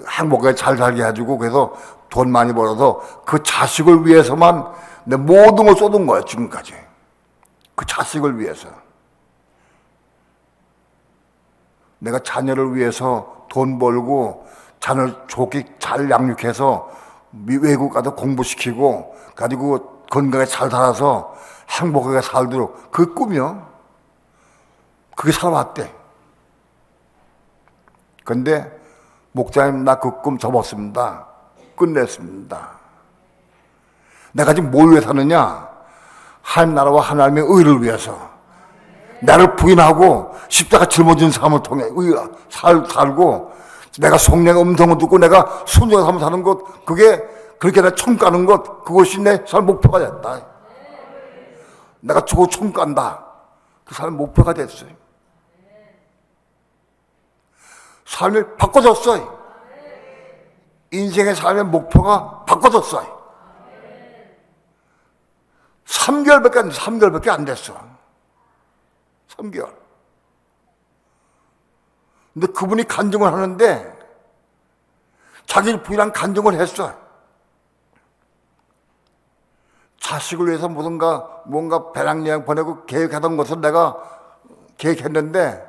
[SPEAKER 1] 행복하게 잘 살게 해주고, 그래서 돈 많이 벌어서 그 자식을 위해서만 내 모든 걸 쏟은 거야, 지금까지. 그 자식을 위해서. 내가 자녀를 위해서 돈 벌고 자녀를 좋게 잘 양육해서 외국 가서 공부시키고 가지고 건강하게 잘 살아서 행복하게 살도록 그 꿈이요. 그게 살아왔대. 근데 목사님 나 그 꿈 접었습니다. 끝냈습니다. 내가 지금 뭘 위해 사느냐? 하나님 나라와 하나님의 의를 위해서. 나를 부인하고 십자가 짊어진 삶을 통해 살고 내가 성령의 음성을 듣고 내가 순종의 삶을 사는 것, 그게 그렇게 내가 총 까는 것, 그것이 내 삶 목표가 됐다. 내가 저거 총 깐다. 그 삶 목표가 됐어요. 삶이 바꿔졌어요. 인생의 삶의 목표가 바꿔졌어요. 3개월밖에 안 됐어. 3개월. 근데 그분이 간증을 하는데 자기 부인한 간증을 했어. 자식을 위해서 뭔가 배낭여행 보내고 계획하던 것을 내가 계획했는데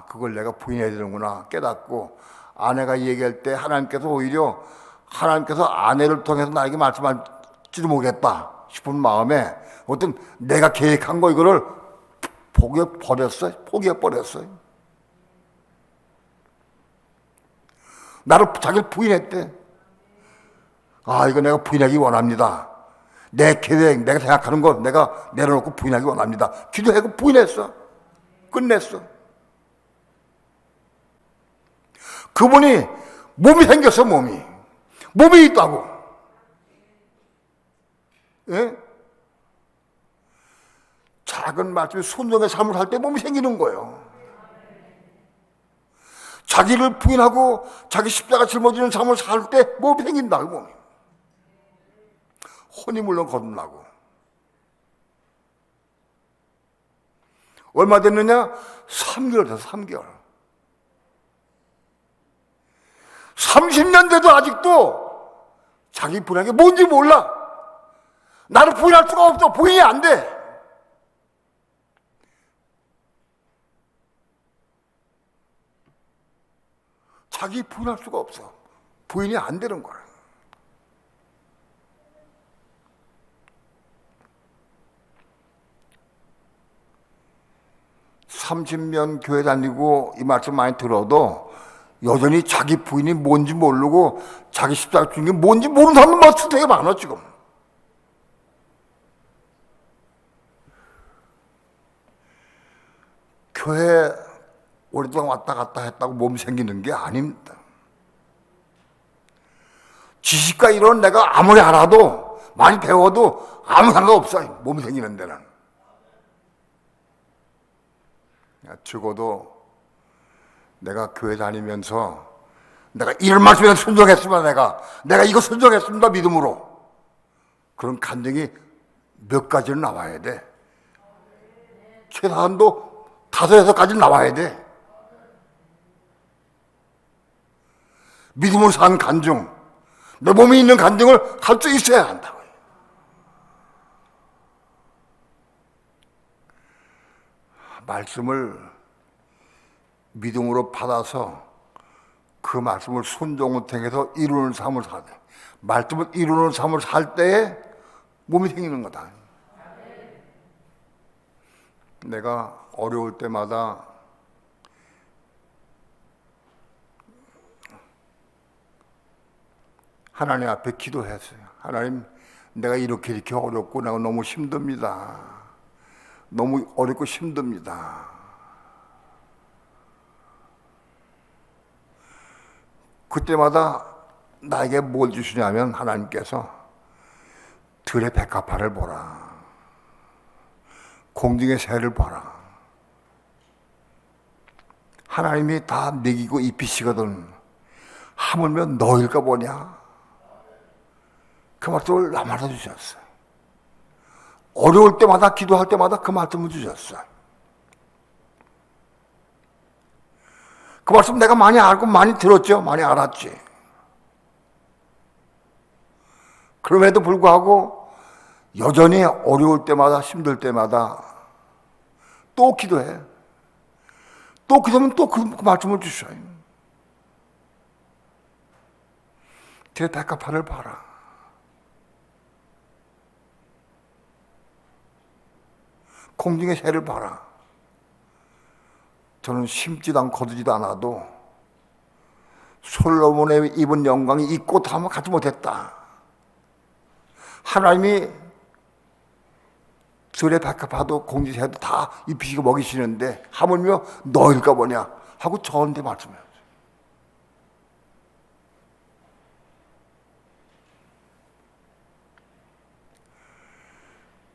[SPEAKER 1] 그걸 내가 부인해야 되는구나 깨닫고 아내가 얘기할 때 하나님께서 아내를 통해서 나에게 말씀할지도 모르겠다 싶은 마음에 어떤 내가 계획한 거 이거를 포기해버렸어요. 나를 자기를 부인했대. 이거 내가 부인하기 원합니다. 내 계획, 내가 생각하는 거 내가 내려놓고 부인하기 원합니다. 기도하고 부인했어. 끝냈어. 그분이 몸이 생겼어. 몸이 있다고. 예? 작은 말씀에 순종의 삶을 살 때 몸이 생기는 거예요. 자기를 부인하고 자기 십자가 짊어지는 삶을 살 때 몸이 생긴다. 몸이. 혼이 물론 거듭나고. 얼마 됐느냐? 3개월 됐어. 3개월. 30년 돼도 아직도 자기 부인한 게 뭔지 몰라. 나를 부인할 수가 없어. 부인이 안 돼. 자기 부인할 수가 없어. 부인이 안 되는 거야. (30년) 교회 다니고 이 말씀 많이 들어도 여전히 자기 부인이 뭔지 모르고 자기 십자가 죽인 게 뭔지 모르는 사람들 되게 많아 지금. 교회 오랫동안 왔다 갔다 했다고 몸 생기는 게 아닙니다. 지식과 이론 내가 아무리 알아도 많이 배워도 아무 상관없어요. 몸이 생기는 데는. 적어도 내가 교회 다니면서 내가 이런 말씀에 순종했으면 내가 이거 순종했습니다 믿음으로. 그런 간증이 몇 가지는 나와야 돼. 최소한도 5-6가지 나와야 돼. 믿음으로 산 간증, 내 몸에 있는 간증을 할 수 있어야 한다고요. 말씀을 믿음으로 받아서 그 말씀을 순종을 통해서 이루는 삶을 살아야 돼. 말씀을 이루는 삶을 살 때에 몸이 생기는 거다. 내가 어려울 때마다 하나님 앞에 기도했어요. 하나님, 내가 이렇게 어렵고 내가 너무 힘듭니다. 너무 어렵고 힘듭니다. 그때마다 나에게 뭘 주시냐면 하나님께서 들의 백합화를 보라. 공중의 새를 봐라. 하나님이 다 먹이고 입히시거든. 하물며 너일까 보냐? 그 말씀을 나마다 주셨어요. 어려울 때마다 기도할 때마다 그 말씀을 주셨어요. 그 말씀 내가 많이 알고 많이 들었죠. 많이 알았지. 그럼에도 불구하고 여전히 어려울 때마다 힘들 때마다 또 기도해. 또 기도하면 또 그 말씀을 주셔요. 제 백합화를 봐라. 공중의 새를 봐라. 저는 심지도 않고 거두지도 않아도 솔로몬의 입은 영광이 이 꽃 하면 갖지 못했다. 하나님이 들의 백합화도 공중새도 다 입히시고 먹이시는데 하물며 너일까 뭐냐 하고 저한테 말씀해요.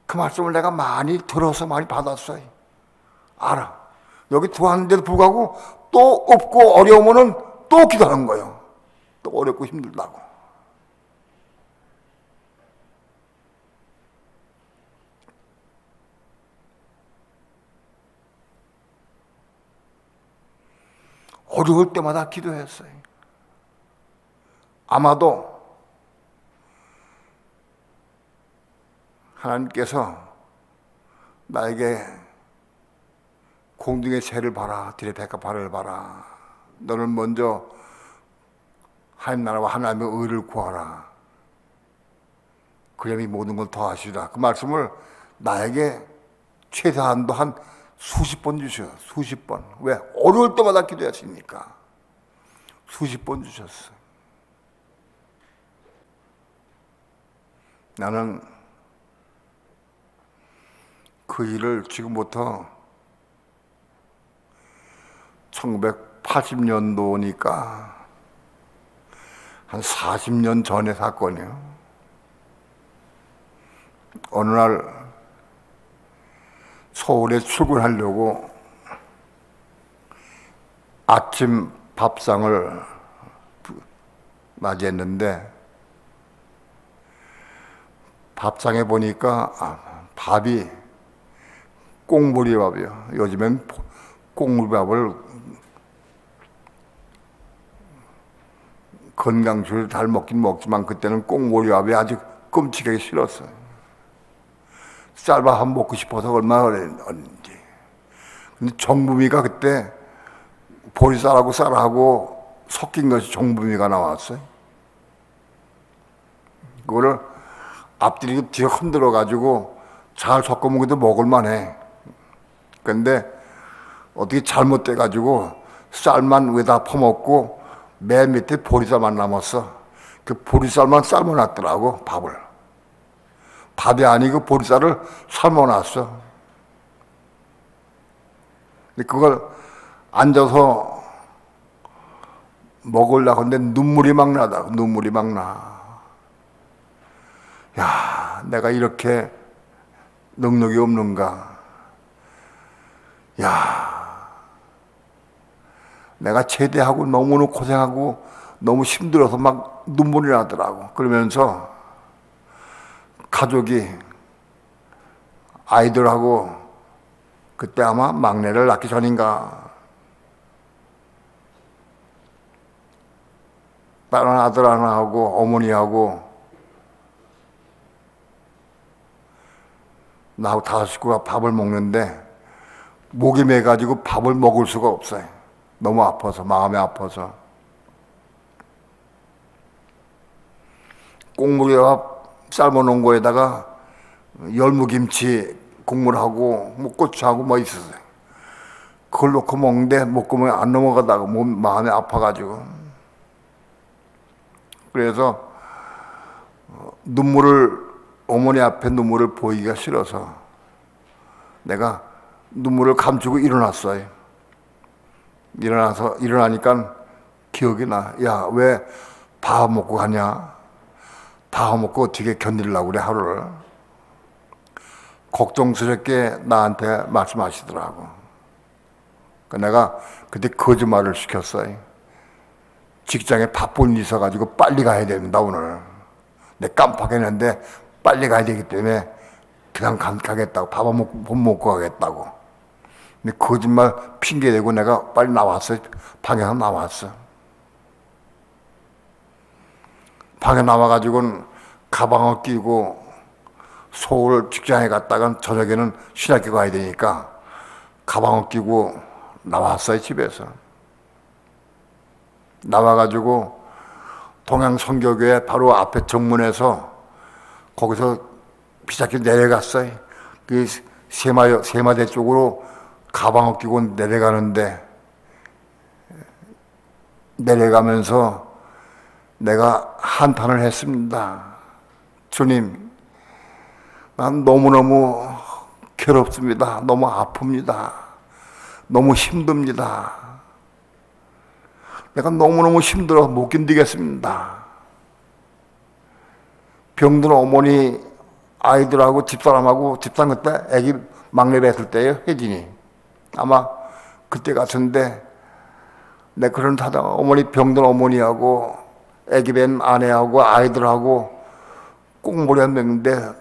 [SPEAKER 1] 그 말씀을 내가 많이 들어서 많이 받았어요. 알아. 여기 들어왔는데도 불구하고 또 없고 어려우면은 또 기도하는 거예요. 또 어렵고 힘들다고. 어려울 때마다 기도했어요. 아마도 하나님께서 나에게 공중의 새를 봐라, 들의 백합화를 봐라. 너는 먼저 하나님 나라와 하나님의 의를 구하라. 그러면 이 모든 걸 더하시라. 그 말씀을 나에게 최소한도 한 수십 번 주셔요. 수십 번. 왜? 어려울 때마다 기도했으니까. 수십 번 주셨어. 나는 그 일을 지금부터 1980년도니까 한 40년 전의 사건이에요. 어느 날 서울에 출근하려고 아침 밥상을 맞이했는데 밥상에 보니까 밥이 꽁보리밥이요. 요즘엔 꽁보리밥을 건강식으로 잘 먹긴 먹지만 그때는 꽁보리밥이 아주 끔찍하게 싫었어요. 쌀밥 한 먹고 싶어서 얼마나 어렸는지. 근데 정부미가 그때 보리쌀하고 쌀하고 섞인 것이 정부미가 나왔어요. 그거를 앞뒤로 뒤에 흔들어 가지고 잘 섞어 먹어도 먹을만해. 근데 어떻게 잘못돼 가지고 쌀만 위에다 퍼먹고 맨 밑에 보리쌀만 남았어. 그 보리쌀만 삶아놨더라고, 밥을. 밥이 아니고 보리쌀을 삶아놨어. 근데 그걸 앉아서 먹으려고 하는데 눈물이 막 나다. 눈물이 막 나. 야, 내가 이렇게 능력이 없는가. 야, 내가 제대하고 너무너무 고생하고 너무 힘들어서 막 눈물이 나더라고. 그러면서 가족이 아이들하고 그때 아마 막내를 낳기 전인가 다른 아들 하나하고 어머니하고 나하고 5식구가 밥을 먹는데 목이 매가지고 밥을 먹을 수가 없어요. 너무 아파서, 마음이 아파서. 꽁무리밥 삶아놓은 거에다가 열무김치 국물하고 뭐 고추하고 뭐 있었어요. 그걸 놓고 먹는데 먹으면 안 넘어가다가 마음이 아파가지고. 그래서 어머니 앞에 눈물을 보이기가 싫어서 내가 눈물을 감추고 일어났어요. 일어나니까 기억이 나. 야, 왜 밥 먹고 가냐? 밥 먹고 어떻게 견디려고 그래, 하루를. 걱정스럽게 나한테 말씀하시더라고. 내가 그때 거짓말을 시켰어요. 직장에 바쁜 일이 있어가지고 빨리 가야 됩니다, 오늘. 내 깜빡했는데 빨리 가야 되기 때문에 그냥 가겠다고. 밥 먹고 가겠다고. 근데 거짓말 핑계대고 내가 빨리 나왔어요. 방에서 나왔어. 방에 나와가지고는 가방을 끼고 서울 직장에 갔다가 저녁에는 신학교 가야 되니까 가방을 끼고 나왔어요. 집에서 나와가지고 동양선교교회 바로 앞에 정문에서 거기서 비자길 내려갔어요. 그 세마대 쪽으로 가방을 끼고 내려가는데, 내려가면서 내가 한탄을 했습니다. 주님, 난 너무너무 괴롭습니다. 너무 아픕니다. 너무 힘듭니다. 내가 너무너무 힘들어 못 견디겠습니다. 병든 어머니 아이들하고 집사람하고, 집사람 그때 아기 막내 뵀을 때예요. 혜진이 아마 그때 같은데, 내 그런 타다 어머니 병든 어머니하고 아기 뵌 아내하고 아이들하고 꽁무리 한 명인데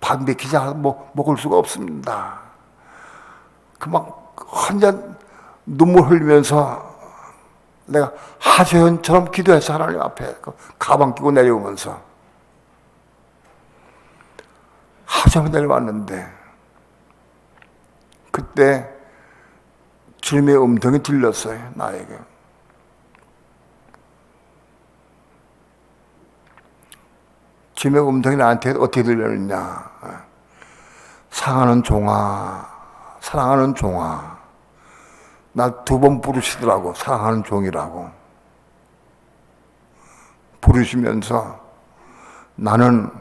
[SPEAKER 1] 밥 먹히지 않아서 먹을 수가 없습니다. 그 막 한잔 눈물 흘리면서 내가 하소연처럼 기도했어. 하나님 앞에 가방 끼고 내려오면서 하소연 내려왔는데, 그때 주님의 음성이 들렸어요. 나에게. 주님의 음성이 나한테 어떻게 들렸느냐. 사랑하는 종아, 사랑하는 종아. 나 2번 부르시더라고. 사랑하는 종이라고 부르시면서, 나는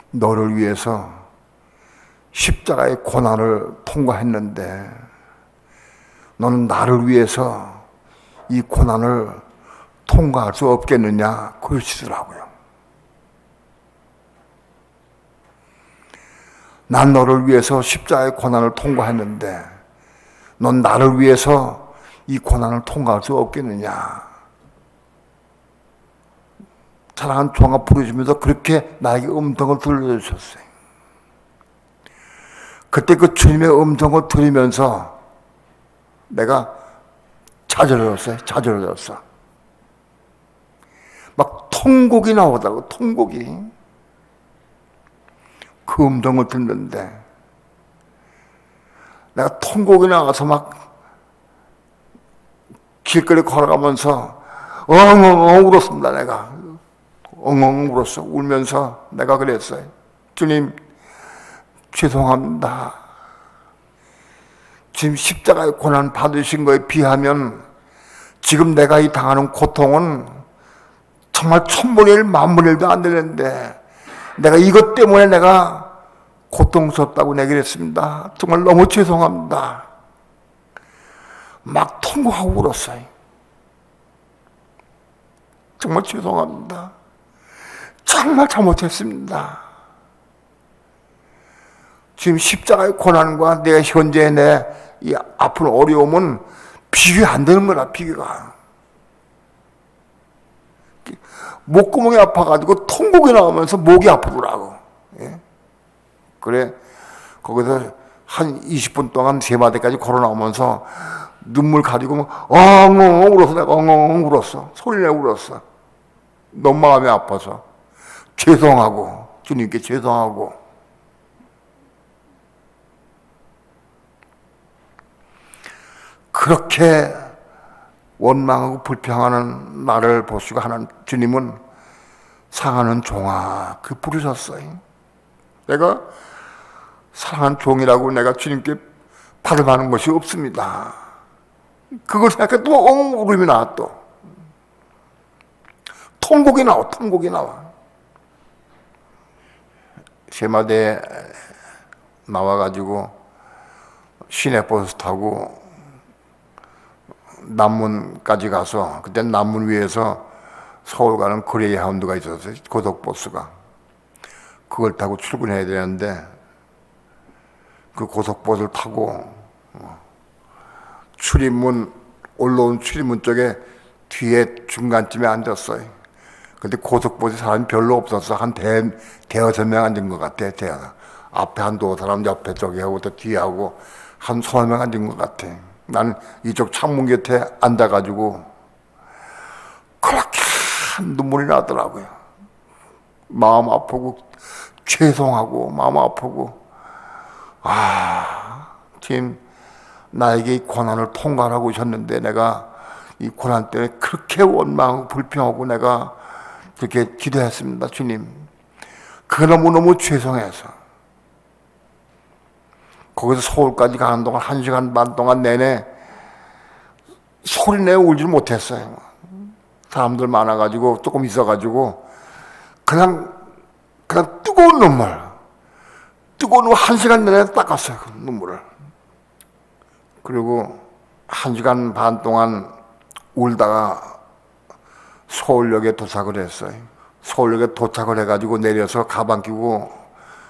[SPEAKER 1] 너를 위해서 십자가의 고난을 통과했는데 너는 나를 위해서 이 고난을 통과할 수 없겠느냐 그러시더라고요. 난 너를 위해서 십자가의 고난을 통과했는데 넌 나를 위해서 이 고난을 통과할 수 없겠느냐. 사랑하는 종아 부르시면서 그렇게 나에게 음성을 들려주셨어요. 그때 그 주님의 음성을 들으면서 내가 좌절해졌어요. 좌절해졌어. 막 통곡이 나오더라고. 통곡이. 그 음성을 듣는데 내가 통곡이 나와서 막 길거리 걸어가면서 엉엉엉 울었습니다. 내가 엉엉 울었어. 울면서 내가 그랬어요. 주님, 죄송합니다. 지금 십자가의 고난 받으신 거에 비하면 지금 내가 이 당하는 고통은 정말 1000분의 1, 10,000분의 1도 안 되는데 내가 이것 때문에 내가 고통스럽다고 내기를 했습니다. 정말 너무 죄송합니다. 막 통곡하고 울었어요. 정말 죄송합니다. 정말 잘못했습니다. 지금 십자가의 고난과 내 현재 내 이 아픈 어려움은 비교 안 되는 거라. 비교가. 목구멍이 아파가지고 통곡이 나오면서 목이 아프더라고. 예? 그래 거기서 한 20분 동안 세마대까지 걸어 나오면서 눈물 가지고 엉엉 울었어. 내가 엉엉 울었어. 소리내고 울었어. 너무 마음이 아파서 죄송하고 주님께 죄송하고. 그렇게 원망하고 불평하는 나를 보시고 하는 주님은 사랑하는 종아 그 부르셨어요. 내가 사랑하는 종이라고 내가 주님께 발음하는 것이 없습니다. 그걸 생각해 또 엉 울음이 나와. 또 통곡이 나와. 통곡이 나와. 세마대에 나와가지고 시내버스 타고 남문까지 가서, 그때 남문 위에서 서울 가는 그레이하운드가 있었어요. 고속버스가. 그걸 타고 출근해야 되는데 그 고속버스를 타고 출입문, 올라온 출입문 쪽에 뒤에 중간쯤에 앉았어요. 근데 고속버스 사람이 별로 없었어. 한 대여섯 명 앉은 것 같아. 앞에 한 두어 사람, 옆에 쪽에 하고 또 뒤에 하고 한 서너 명 앉은 것 같아. 나는 이쪽 창문 곁에 앉아가지고 그렇게 눈물이 나더라고요. 마음 아프고 죄송하고 마음 아프고 주님 나에게 이 고난을 통과하라고 하셨는데 내가 이 고난 때문에 그렇게 원망하고 불평하고 내가 그렇게 기도했습니다. 주님 그 너무너무 죄송해서 거기서 서울까지 가는 동안 1시간 반 동안 내내 소리내어 울지 못했어요. 사람들 많아가지고 조금 있어가지고 그냥 뜨거운 눈물 1시간 내내 닦았어요. 그 눈물을. 그리고 1시간 반 동안 울다가 서울역에 도착을 했어요. 서울역에 도착을 해가지고 내려서 가방 끼고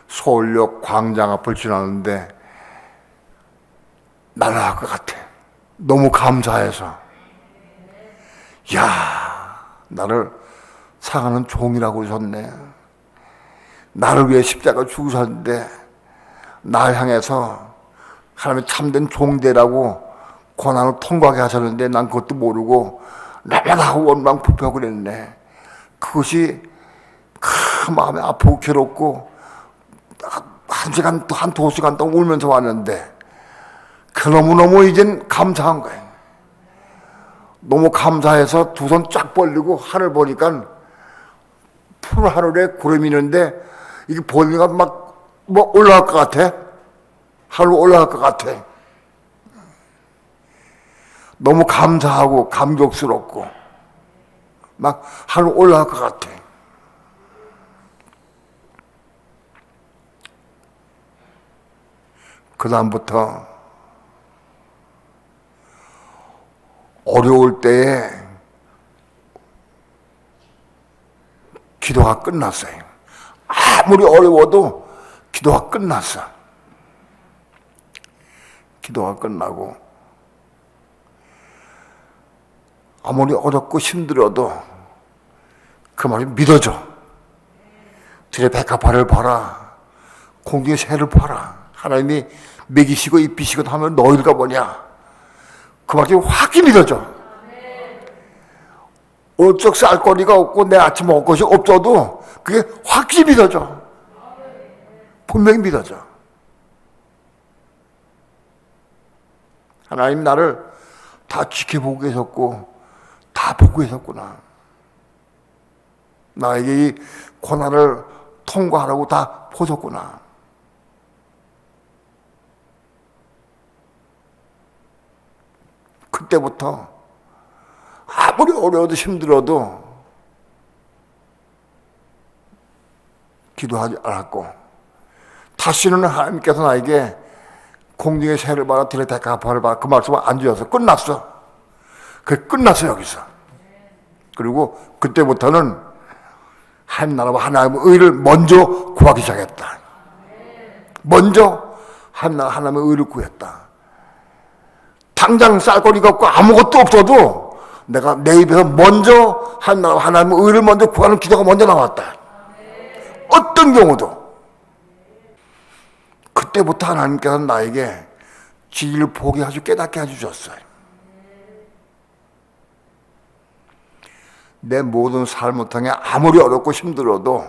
[SPEAKER 1] 서울역 광장 앞을 지나는데 날아갈 것 같아. 너무 감사해서. 야, 나를 사랑하는 종이라고 하셨네. 나를 위해 십자가 죽으셨는데 날 향해서 하나님의 참된 종대라고 고난을 통과하게 하셨는데 난 그것도 모르고 나마다 원망 불평 그랬네. 그것이 그 마음에 아프고 괴롭고 1시간 또 한 2시간 동안 울면서 왔는데 그 너무너무 이젠 감사한 거예요. 너무 감사해서 두 손 쫙 벌리고 하늘 보니까 푸른 하늘에 구름이 있는데 이게 보니까 막 뭐 올라갈 것 같아. 하늘 올라갈 것 같아. 너무 감사하고 감격스럽고 막 하늘 올라갈 것 같아. 그 다음부터 어려울 때에 기도가 끝났어요. 아무리 어려워도 기도가 끝났어. 기도가 끝나고 아무리 어렵고 힘들어도 그 말이 믿어져. 들의 백합화를 봐라. 공중의 새를 봐라. 하나님이 먹이시고 입히시고 하면 너희가 뭐냐. 그 말이 확히 믿어져. 어쩔 쌀거리가 없고 내 아침 먹을 것이 없어도 그게 확히 믿어져. 분명히 믿어져. 하나님 나를 다 지켜보고 계셨고 다 보고 계셨구나. 나에게 이 고난을 통과하라고 다 보셨구나. 그때부터 아무리 어려워도 힘들어도 기도하지 않았고 다시는 하나님께서 나에게 공중의 새를 봐라 들의 백합화를 봐라 그 말씀을 안 주셔서 끝났어. 그게 끝났어 여기서. 그리고 그때부터는 하나님 나라와 하나님의 의를 먼저 구하기 시작했다. 먼저 하나님의 의를 구했다. 당장 쌀거리가 없고 아무것도 없어도 내가 내 입에서 먼저 하나님의 의를 먼저 구하는 기도가 먼저 나왔다. 어떤 경우도. 그때부터 하나님께서 나에게 진리를 보게 하시고 깨닫게 해주셨어요. 내 모든 삶을 통해 아무리 어렵고 힘들어도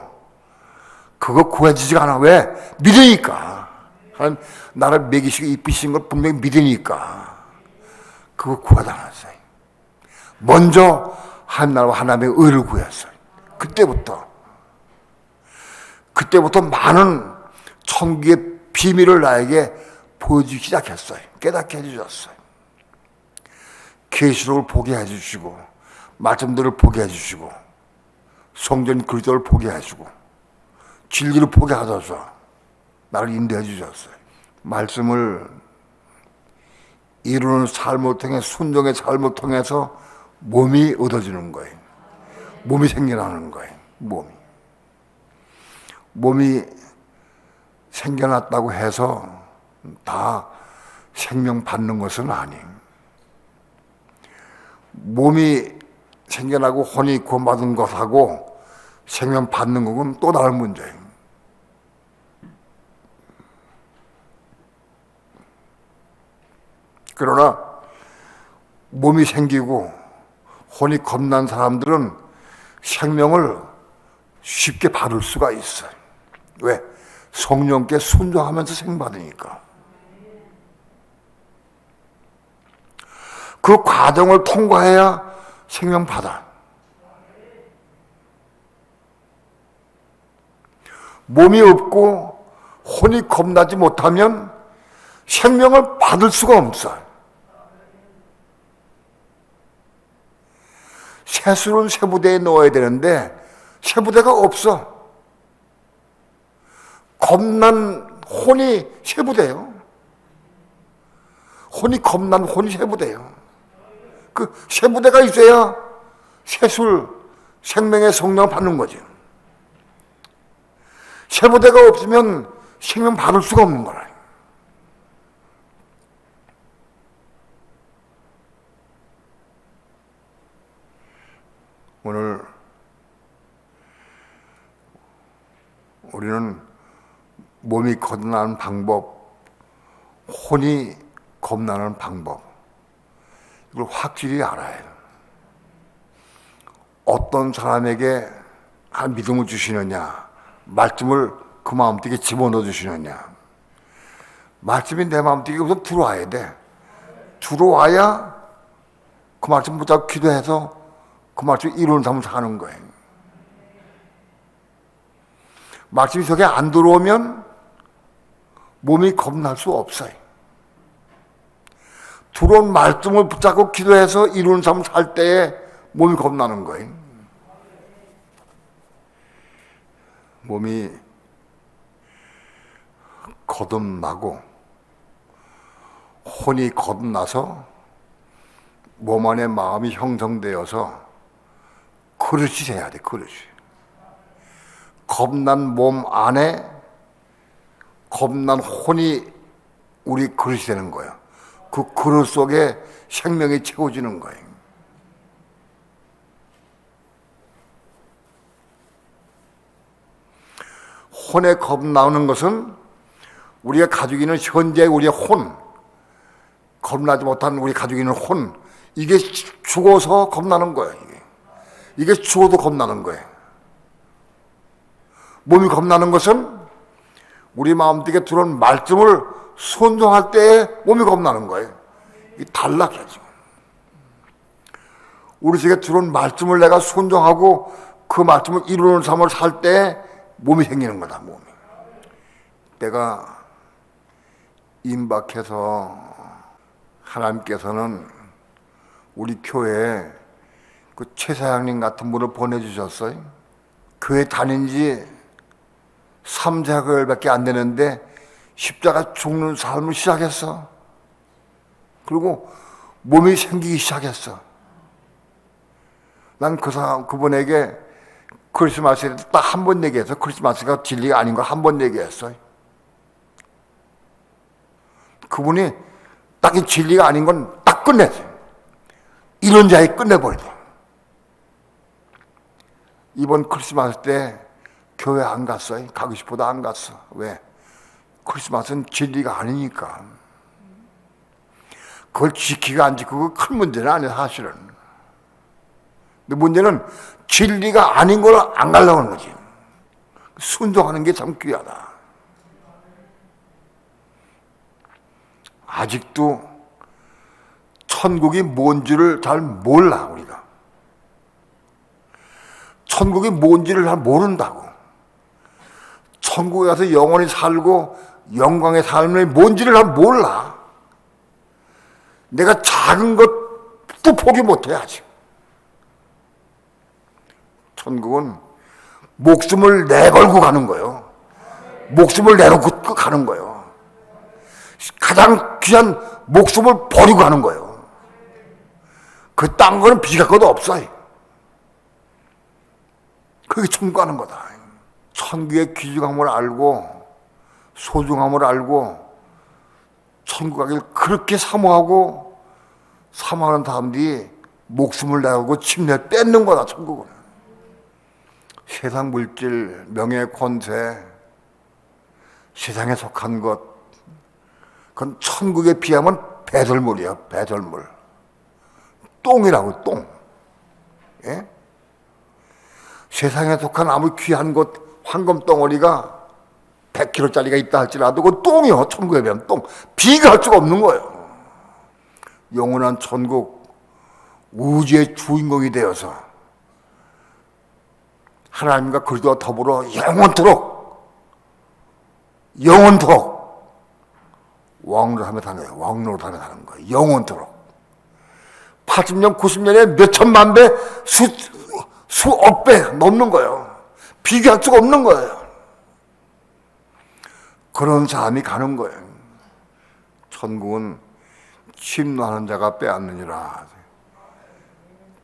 [SPEAKER 1] 그거 구해지지가 않아. 왜? 믿으니까. 하나님 나를 먹이시고 입히신 걸 분명히 믿으니까 그거 구하다놨어요. 먼저 하나님 나라와 하나님의 의를 구했어요. 그때부터 많은 천국의 비밀을 나에게 보여주기 시작했어요. 깨닫게 해주셨어요. 계시록을 보게 해주시고 말씀들을 보게 해주시고 성전 그리스도를 보게 해주고 진리를 보게 하셔서 나를 인도해 주셨어요. 말씀을 이루는 삶을 통해 순종의 삶을 통해서 몸이 얻어지는 거예요. 몸이 생겨나는 거예요. 몸이 생겨났다고 해서 다 생명 받는 것은 아니에요. 몸이 생겨나고 혼이 구원받은 것하고 생명 받는 것은 또 다른 문제예요. 그러나 몸이 생기고 혼이 겁난 사람들은 생명을 쉽게 받을 수가 있어요. 왜? 성령께 순종하면서 생받으니까. 그 과정을 통과해야 생명 받아. 몸이 없고 혼이 겁나지 못하면 생명을 받을 수가 없어. 세수는 세부대에 넣어야 되는데 세부대가 없어. 겁난 혼이 세부대요. 혼이 겁난 혼이 세부대요. 그 세부대가 있어야 세술 생명의 성령을 받는 거죠. 세부대가 없으면 생명 받을 수가 없는 거라. 오늘 우리는 몸이 겁나는 방법, 혼이 겁나는 방법, 이걸 확실히 알아야 해요. 어떤 사람에게 믿음을 주시느냐, 말씀을 그 마음속에 집어넣어 주시느냐. 말씀이 내 마음속에 우선 들어와야 돼. 들어와야 그 말씀 붙잡고 기도해서 그 말씀 이루는 삶을 사는 거예요. 말씀이 속에 안 들어오면 몸이 겁날 수 없어요. 들어온 말씀을 붙잡고 기도해서 이루는 삶을 살 때에 몸이 겁나는 거예요. 몸이 거듭나고 혼이 거듭나서 몸 안에 마음이 형성되어서 그릇이 돼야 돼, 그릇이. 겁난 몸 안에 겁난 혼이 우리 그릇이 되는 거예요. 그 그릇 속에 생명이 채워지는 거예요. 혼에 겁나는 것은 우리가 가지고 있는 현재 우리의 혼, 겁나지 못한 우리 가지고 있는 혼, 이게 죽어서 겁나는 거예요. 이게 죽어도 겁나는 거예요. 몸이 겁나는 것은 우리 마음속에 들어온 말씀을 순종할 때에 몸이 겁나는 거예요. 이게 달라요, 지금. 우리 속에 들어온 말씀을 내가 순종하고 그 말씀을 이루는 삶을 살 때 몸이 생기는 거다, 몸이. 내가 임박해서 하나님께서는 우리 교회에 그 최 사장님 같은 분을 보내주셨어요. 교회 다닌 지 3, 4개월밖에 안 되는데 십자가 죽는 삶을 시작했어. 그리고 몸이 생기기 시작했어. 난 그분에게 크리스마스에 딱 한 번 얘기해서 크리스마스가 진리가 아닌 걸 한 번 얘기했어요. 그분이 딱 이 진리가 아닌 건 딱 끝냈어요. 이런 자에 끝내버리다. 이번 크리스마스 때 교회 안 갔어요. 가고 싶어도 안 갔어. 왜? 크리스마스는 진리가 아니니까. 그걸 지키고 안 지키고 큰 문제는 아니에요, 사실은. 근데 문제는 진리가 아닌 걸 안 가려고 하는 거지. 순종하는 게 참 귀하다. 아직도 천국이 뭔지를 잘 몰라, 우리가. 천국이 뭔지를 잘 모른다고. 천국에 가서 영원히 살고 영광의 삶이 뭔지를 잘 몰라. 내가 작은 것도 포기 못해, 아직. 천국은 목숨을 내걸고 가는 거예요. 목숨을 내놓고 가는 거예요. 가장 귀한 목숨을 버리고 가는 거예요. 그 딴 거는 비교할 것도 없어요. 그게 천국 가는 거다. 천국의 귀중함을 알고 소중함을 알고 천국 가기를 그렇게 사모하고 사모하는 사람들이 목숨을 내고 침례 뺏는 거다, 천국은. 세상 물질, 명예, 권세, 세상에 속한 것, 그건 천국에 비하면 배설물이야, 배설물. 똥이라고, 똥. 예? 세상에 속한 아무 귀한 것 황금 덩어리가 100kg짜리가 있다 할지라도 그 똥이요. 천국에 비하면 똥. 비교할 수가 없는 거예요. 영원한 천국 우주의 주인공이 되어서 하나님과 그리스도와 더불어 영원토록 왕노릇하며 사는 거예요. 왕노릇하며 사는 거예요. 영원토록. 80년, 90년에 몇 천만 배, 수억 배 넘는 거예요. 비교할 수가 없는 거예요. 그런 사람이 가는 거예요. 천국은 침노하는 자가 빼앗느니라.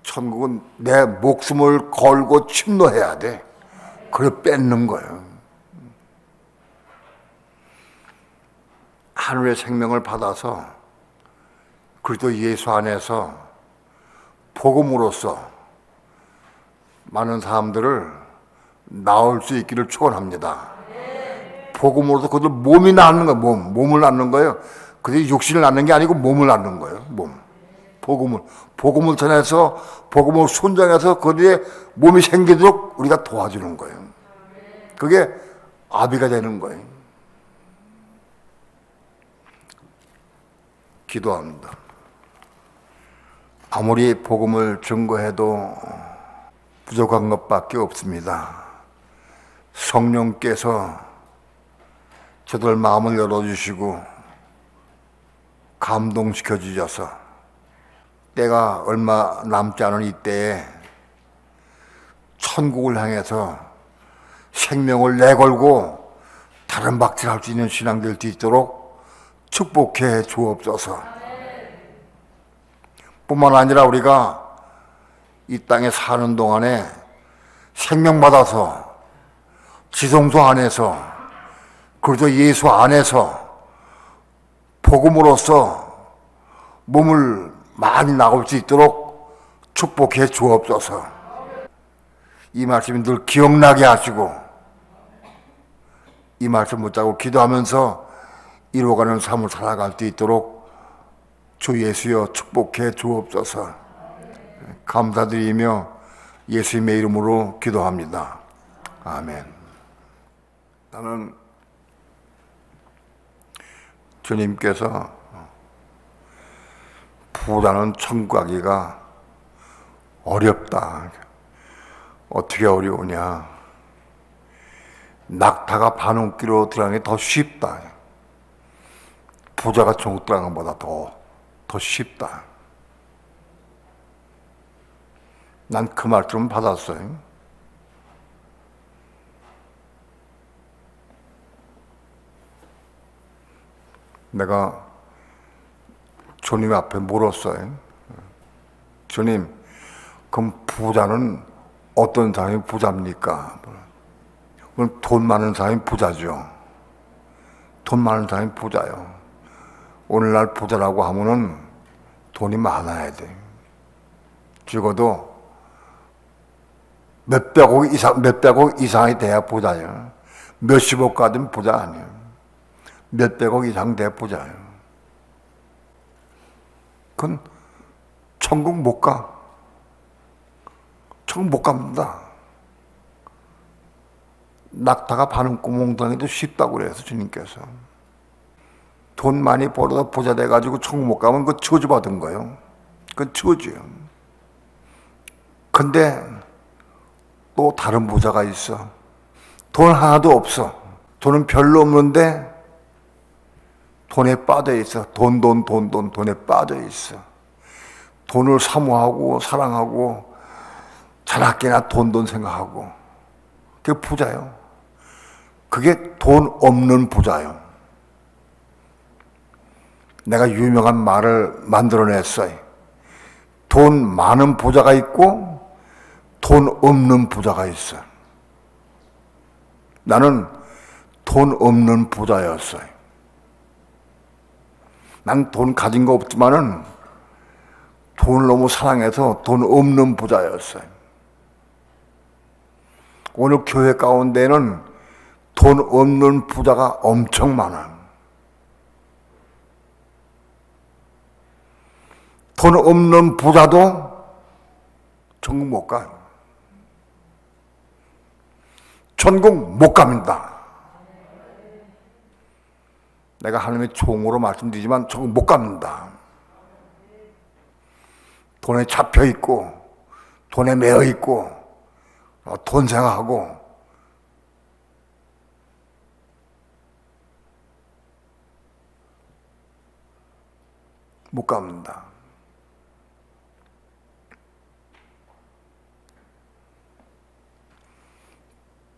[SPEAKER 1] 천국은 내 목숨을 걸고 침노해야 돼. 그래 뺏는 거예요. 하늘의 생명을 받아서 그리스도 예수 안에서 복음으로써 많은 사람들을 낳을 수 있기를 축원합니다. 복음으로서 그들 몸이 낳는 거예요. 몸을 낳는 거예요. 그들이 육신을 낳는 게 아니고 몸을 낳는 거예요. 복음을 전해서 복음을 순종해서 그들의 몸이 생기도록 우리가 도와주는 거예요. 그게 아비가 되는 거예요. 기도합니다. 아무리 복음을 증거해도 부족한 것밖에 없습니다. 성령께서 저들 마음을 열어주시고 감동시켜 주셔서 때가 얼마 남지 않은 이때에 천국을 향해서 생명을 내걸고 다른 박질할 수 있는 신앙 될 수 있도록 축복해 주옵소서. 뿐만 아니라 우리가 이 땅에 사는 동안에 생명받아서 지성소 안에서 그리고 예수 안에서 복음으로써 몸을 많이 나올 수 있도록 축복해 주옵소서. 이 말씀이 늘 기억나게 하시고 이 말씀 붙잡고 기도하면서 이루어가는 삶을 살아갈 수 있도록 주 예수여 축복해 주옵소서. 감사드리며 예수님의 이름으로 기도합니다. 아멘. 나는 주님께서 부자는 천국 가기가 어렵다. 어떻게 어려우냐? 낙타가 반홍기로 들어가는 게 더 쉽다. 부자가 천국 들어가는 것보다 더 쉽다. 난 그 말씀을 받았어요. 내가 주님 앞에 물었어요. 주님, 그럼 부자는 어떤 사람이 부자입니까? 그럼 돈 많은 사람이 부자죠. 돈 많은 사람이 부자요. 오늘날 부자라고 하면은 돈이 많아야 돼. 적어도 몇백억 이상이 돼야 부자예요. 몇십억 가든 부자 아니에요. 몇백억 이상 돼야 부자예요. 그건 천국 못 가. 천국 못 갑니다. 낙타가 바늘구멍 들어가기도 쉽다고 그래서 주님께서. 돈 많이 벌어서 부자 돼가지고 천국 못 가면 그거 저주받은 거예요. 그건 저주예요. 근데 또 다른 부자가 있어. 돈 하나도 없어. 돈은 별로 없는데 돈에 빠져 있어. 돈에 빠져 있어. 돈을 사모하고 사랑하고 자나깨나 돈 생각하고. 그게 부자요. 그게 돈 없는 부자요. 내가 유명한 말을 만들어냈어요. 돈 많은 부자가 있고 돈 없는 부자가 있어. 나는 돈 없는 부자였어요. 난 돈 가진 거 없지만은 돈을 너무 사랑해서 돈 없는 부자였어요. 오늘 교회 가운데는 돈 없는 부자가 엄청 많아. 돈 없는 부자도 천국 못 가. 천국 못 갑니다. 내가 하나님의 종으로 말씀드리지만 천국 못 갑니다. 돈에 잡혀 있고 돈에 매여 있고 돈 생각하고 못 갑니다.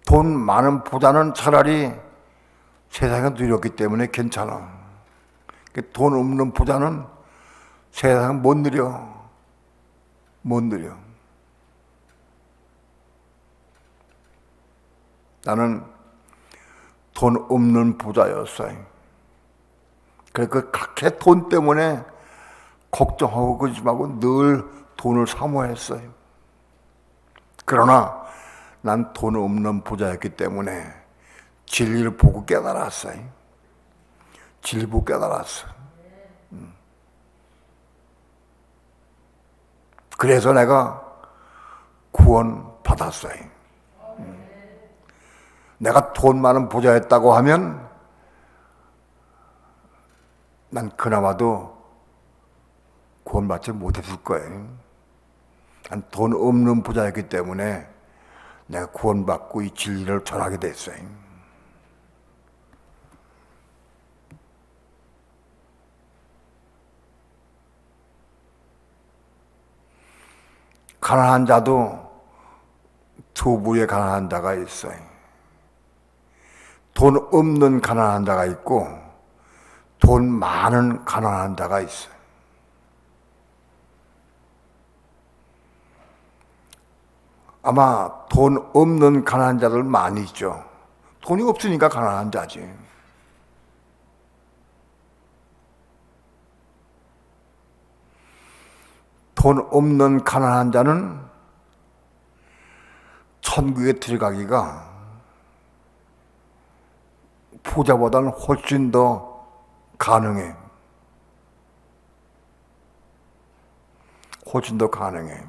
[SPEAKER 1] 돈 많은 부자는 차라리 세상에 누렸기 때문에 괜찮아. 돈 없는 부자는 세상에 못 누려. 못 누려. 나는 돈 없는 부자였어요. 그래서 그렇게 돈 때문에 걱정하고 그러지 말고 늘 돈을 사모했어요. 그러나 난 돈 없는 부자였기 때문에 진리를 보고 깨달았어요. 진리 보고 깨달았어. 그래서 내가 구원 받았어요. 내가 돈 많은 부자였다고 하면 난 그나마도 구원받지 못했을 거예요. 난 돈 없는 부자였기 때문에 내가 구원받고 이 진리를 전하게 됐어요. 가난한 자도 두 부류의 가난한 자가 있어요. 돈 없는 가난한 자가 있고 돈 많은 가난한 자가 있어요. 아마 돈 없는 가난한 자들 많이 있죠. 돈이 없으니까 가난한 자지. 돈 없는 가난한 자는 천국에 들어가기가 부자보다는 훨씬 더 가능해. 훨씬 더 가능해.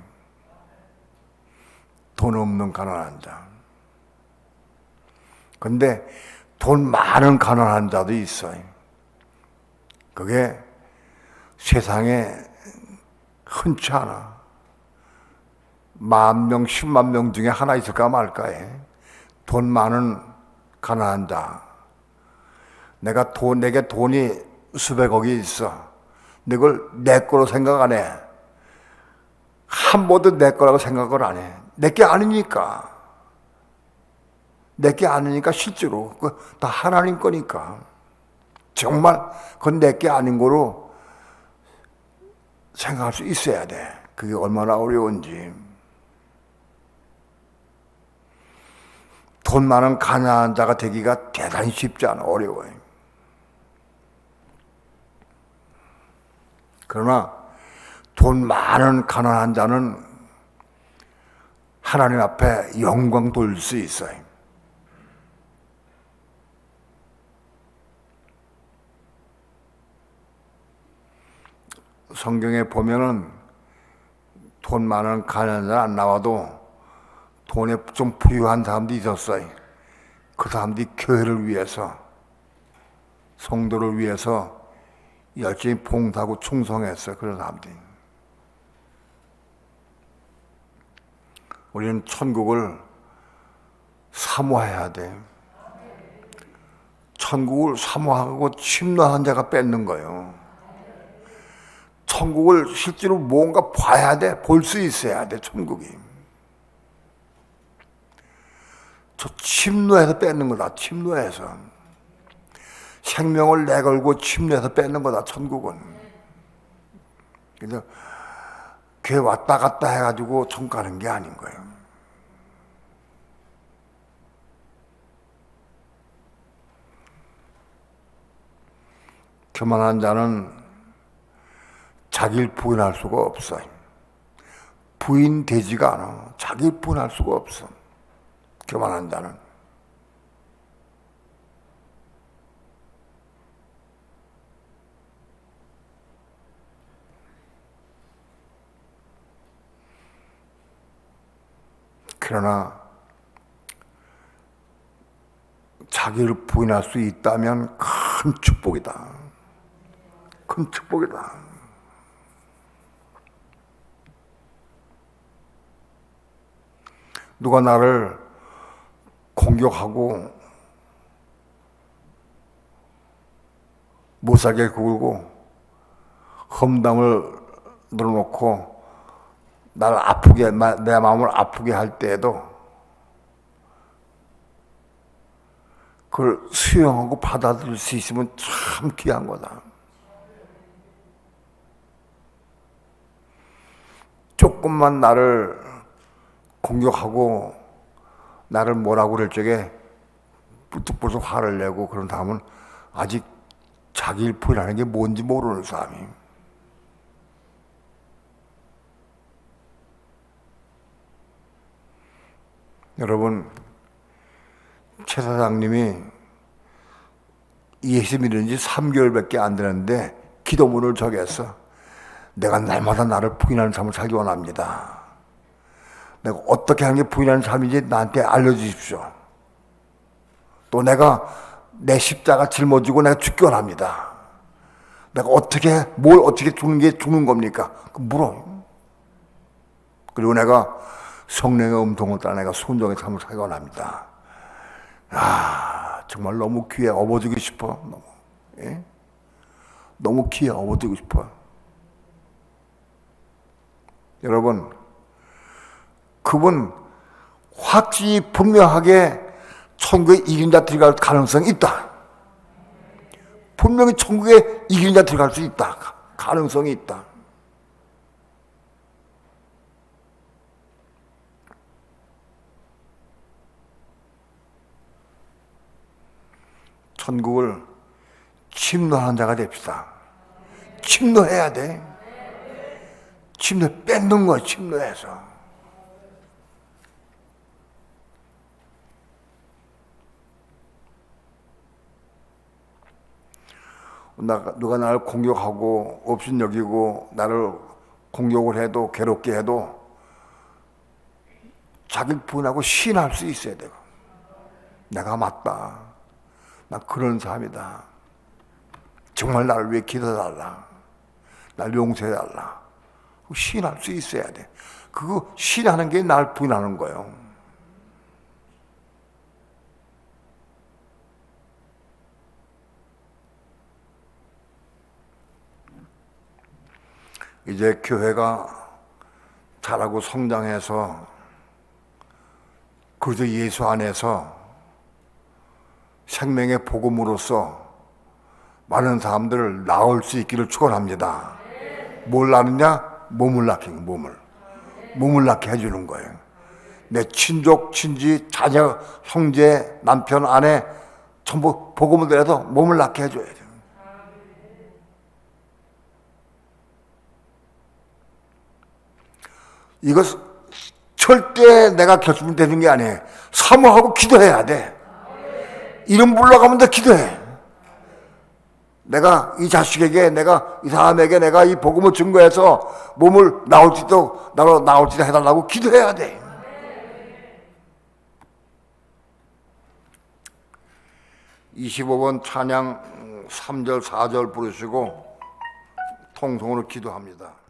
[SPEAKER 1] 돈 없는 가난한 자. 근데 돈 많은 가난한 자도 있어요. 그게 세상에 흔치 않아. 10,000명, 10만 명 중에 하나 있을까 말까에 돈 많은 가난한 자. 내게 돈이 수백억이 있어. 이걸 내 거로 생각 안 해. 한 번도 내 거라고 생각을 안 해. 내게 아니니까. 내게 아니니까 실제로 다 하나님 거니까. 정말 그건 내게 아닌 거로 생각할 수 있어야 돼. 그게 얼마나 어려운지. 돈 많은 가난한 자가 되기가 대단히 쉽지 않아. 어려워요. 그러나 돈 많은 가난한 자는 하나님 앞에 영광 돌릴 수 있어요. 성경에 보면은 돈 많은 가난한 자 안 나와도 돈에 좀 부유한 사람도 있었어요. 그 사람들이 교회를 위해서, 성도를 위해서 열심히 봉사하고 충성했어요. 그런 사람들이. 우리는 천국을 사모해야 돼. 천국을 사모하고 침노한 자가 뺏는 거예요. 천국을 실제로 뭔가 봐야 돼. 볼 수 있어야 돼. 천국이. 저 침노해서 뺏는 거다. 침노해서. 생명을 내걸고 침노해서 뺏는 거다. 천국은. 그래서 교회 왔다 갔다 해가지고 천 가는 게 아닌 거예요. 교만한 자는 자기를 부인할 수가 없어요. 부인되지가 않아. 자기를 부인할 수가 없어. 교만한 자는. 그러나 자기를 부인할 수 있다면 큰 축복이다. 큰 축복이다. 누가 나를 공격하고 못살게 굴고 험담을 늘어놓고 나를 아프게, 내 마음을 아프게 할 때에도 그걸 수용하고 받아들일 수 있으면 참 귀한 거다. 조금만 나를 공격하고 나를 뭐라고 그럴 적에 부뚝부뚝 화를 내고 그런 다음은 아직 자기를 부인하는 게 뭔지 모르는 사람이. 여러분, 최 사장님이 예수 믿은 지 3개월밖에 안 되는데 기도문을 적였어. 내가 날마다 나를 부인하는 삶을 살기 원합니다. 내가 어떻게 하는 게 부인하는 삶인지 나한테 알려주십시오. 또 내가 내 십자가 짊어지고 내가 죽기 원합니다. 내가 뭘 어떻게 죽는 게 죽는 겁니까? 물어. 그리고 내가 성령의 음성을 따라 내가 순종의 삶을 살기 원합니다. 정말 너무 귀해. 업어주고 싶어. 너무, 예? 너무 귀해. 업어주고 싶어. 여러분, 그분 확실히 분명하게 천국에 이긴 자 들어갈 가능성이 있다. 분명히 천국에 이긴 자 들어갈 수 있다. 가능성이 있다. 천국을 침노하는 자가 됩시다. 침노해야 돼. 뺏는 거야, 침노해서. 누가 나를 공격하고 업신여기고 나를 공격을 해도 괴롭게 해도 자기 부인하고 시인할 수 있어야 돼요. 내가 맞다. 나 그런 사람이다. 정말 나를 위해 기도해달라. 날 용서해달라. 시인할 수 있어야 돼. 그거 시인하는 게 날 부인하는 거예요. 이제 교회가 자라고 성장해서 그저 예수 안에서 생명의 복음으로서 많은 사람들을 낳을 수 있기를 축원합니다. 뭘 낳느냐? 몸을 낳게, 몸을 낳게 해주는 거예요. 내 친족, 친지, 자녀, 형제, 남편, 아내 전부 복음을 들여서 몸을 낳게 해줘야 돼요. 이거 절대 내가 결심되는 게 아니에요. 사모하고 기도해야 돼. 이름 불러가면 돼. 기도해. 내가 이 자식에게, 내가 이 사람에게 내가 이 복음을 증거해서 몸을 나올 수 있도록, 나로 나올 수 있도록 해달라고 기도해야 돼. (25번) 찬양 3절 4절 부르시고 통성으로 기도합니다.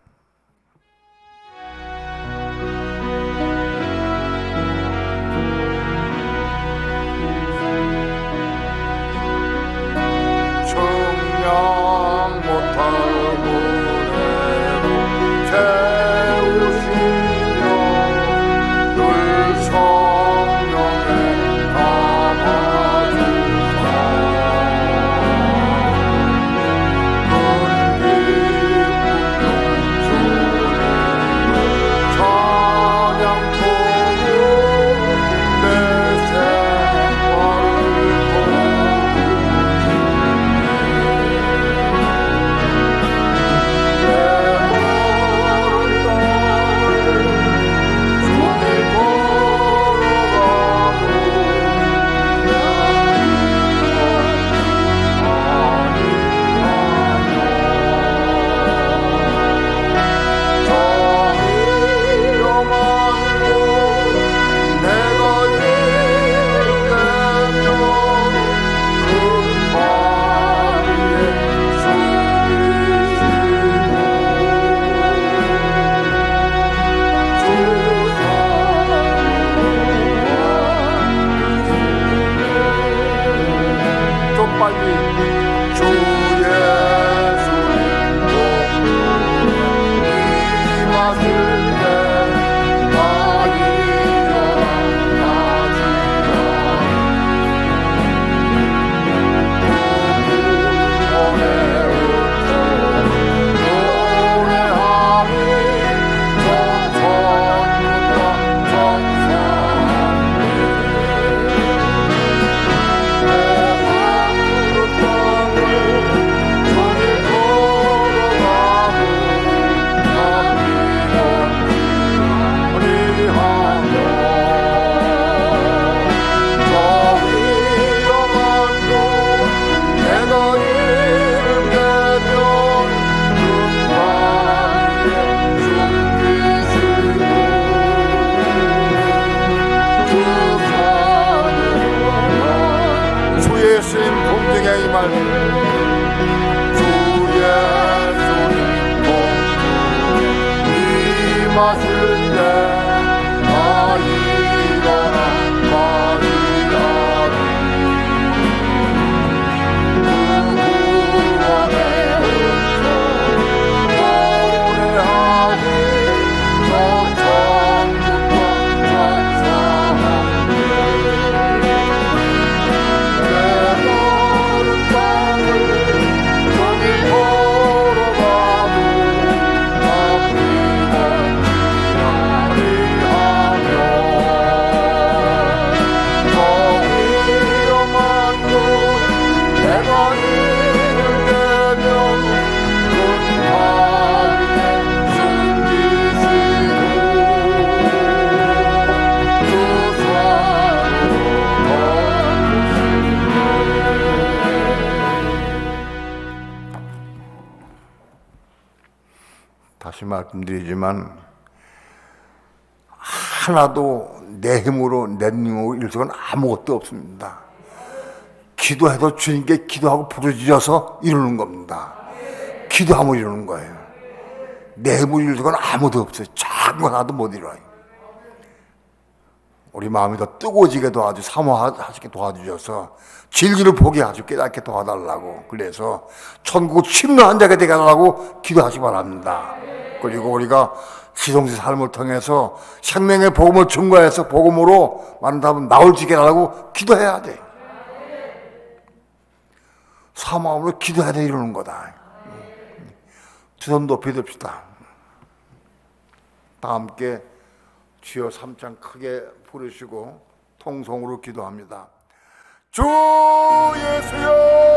[SPEAKER 1] 말씀드리지만 하나도 내 힘으로 내 능력으로 이룰 수는 아무것도 없습니다. 기도해도 주님께 기도하고 부르짖어서 이루는 겁니다. 기도하면 이루는 거예요. 내 힘으로 이룰 수는 아무도 없어요. 작은 거 하나도 못 이뤄요. 우리 마음이 더 뜨거워지게 도와주, 사모하시게 도와주셔서 진리를 보게 하시고 깨닫게 도와달라고, 그래서 천국 침노한 자가 되게 하라고 기도하시기 바랍니다. 그리고 우리가 시성시 삶을 통해서 생명의 복음을 증거해서 복음으로 많은 사람은 나올 수 있게 하라고 기도해야 돼. 사모함으로 기도해야 돼. 이러는 거다. 두 손 높이 듭시다. 다 함께 주여 3장 크게 부르시고 통성으로 기도합니다. 주 예수여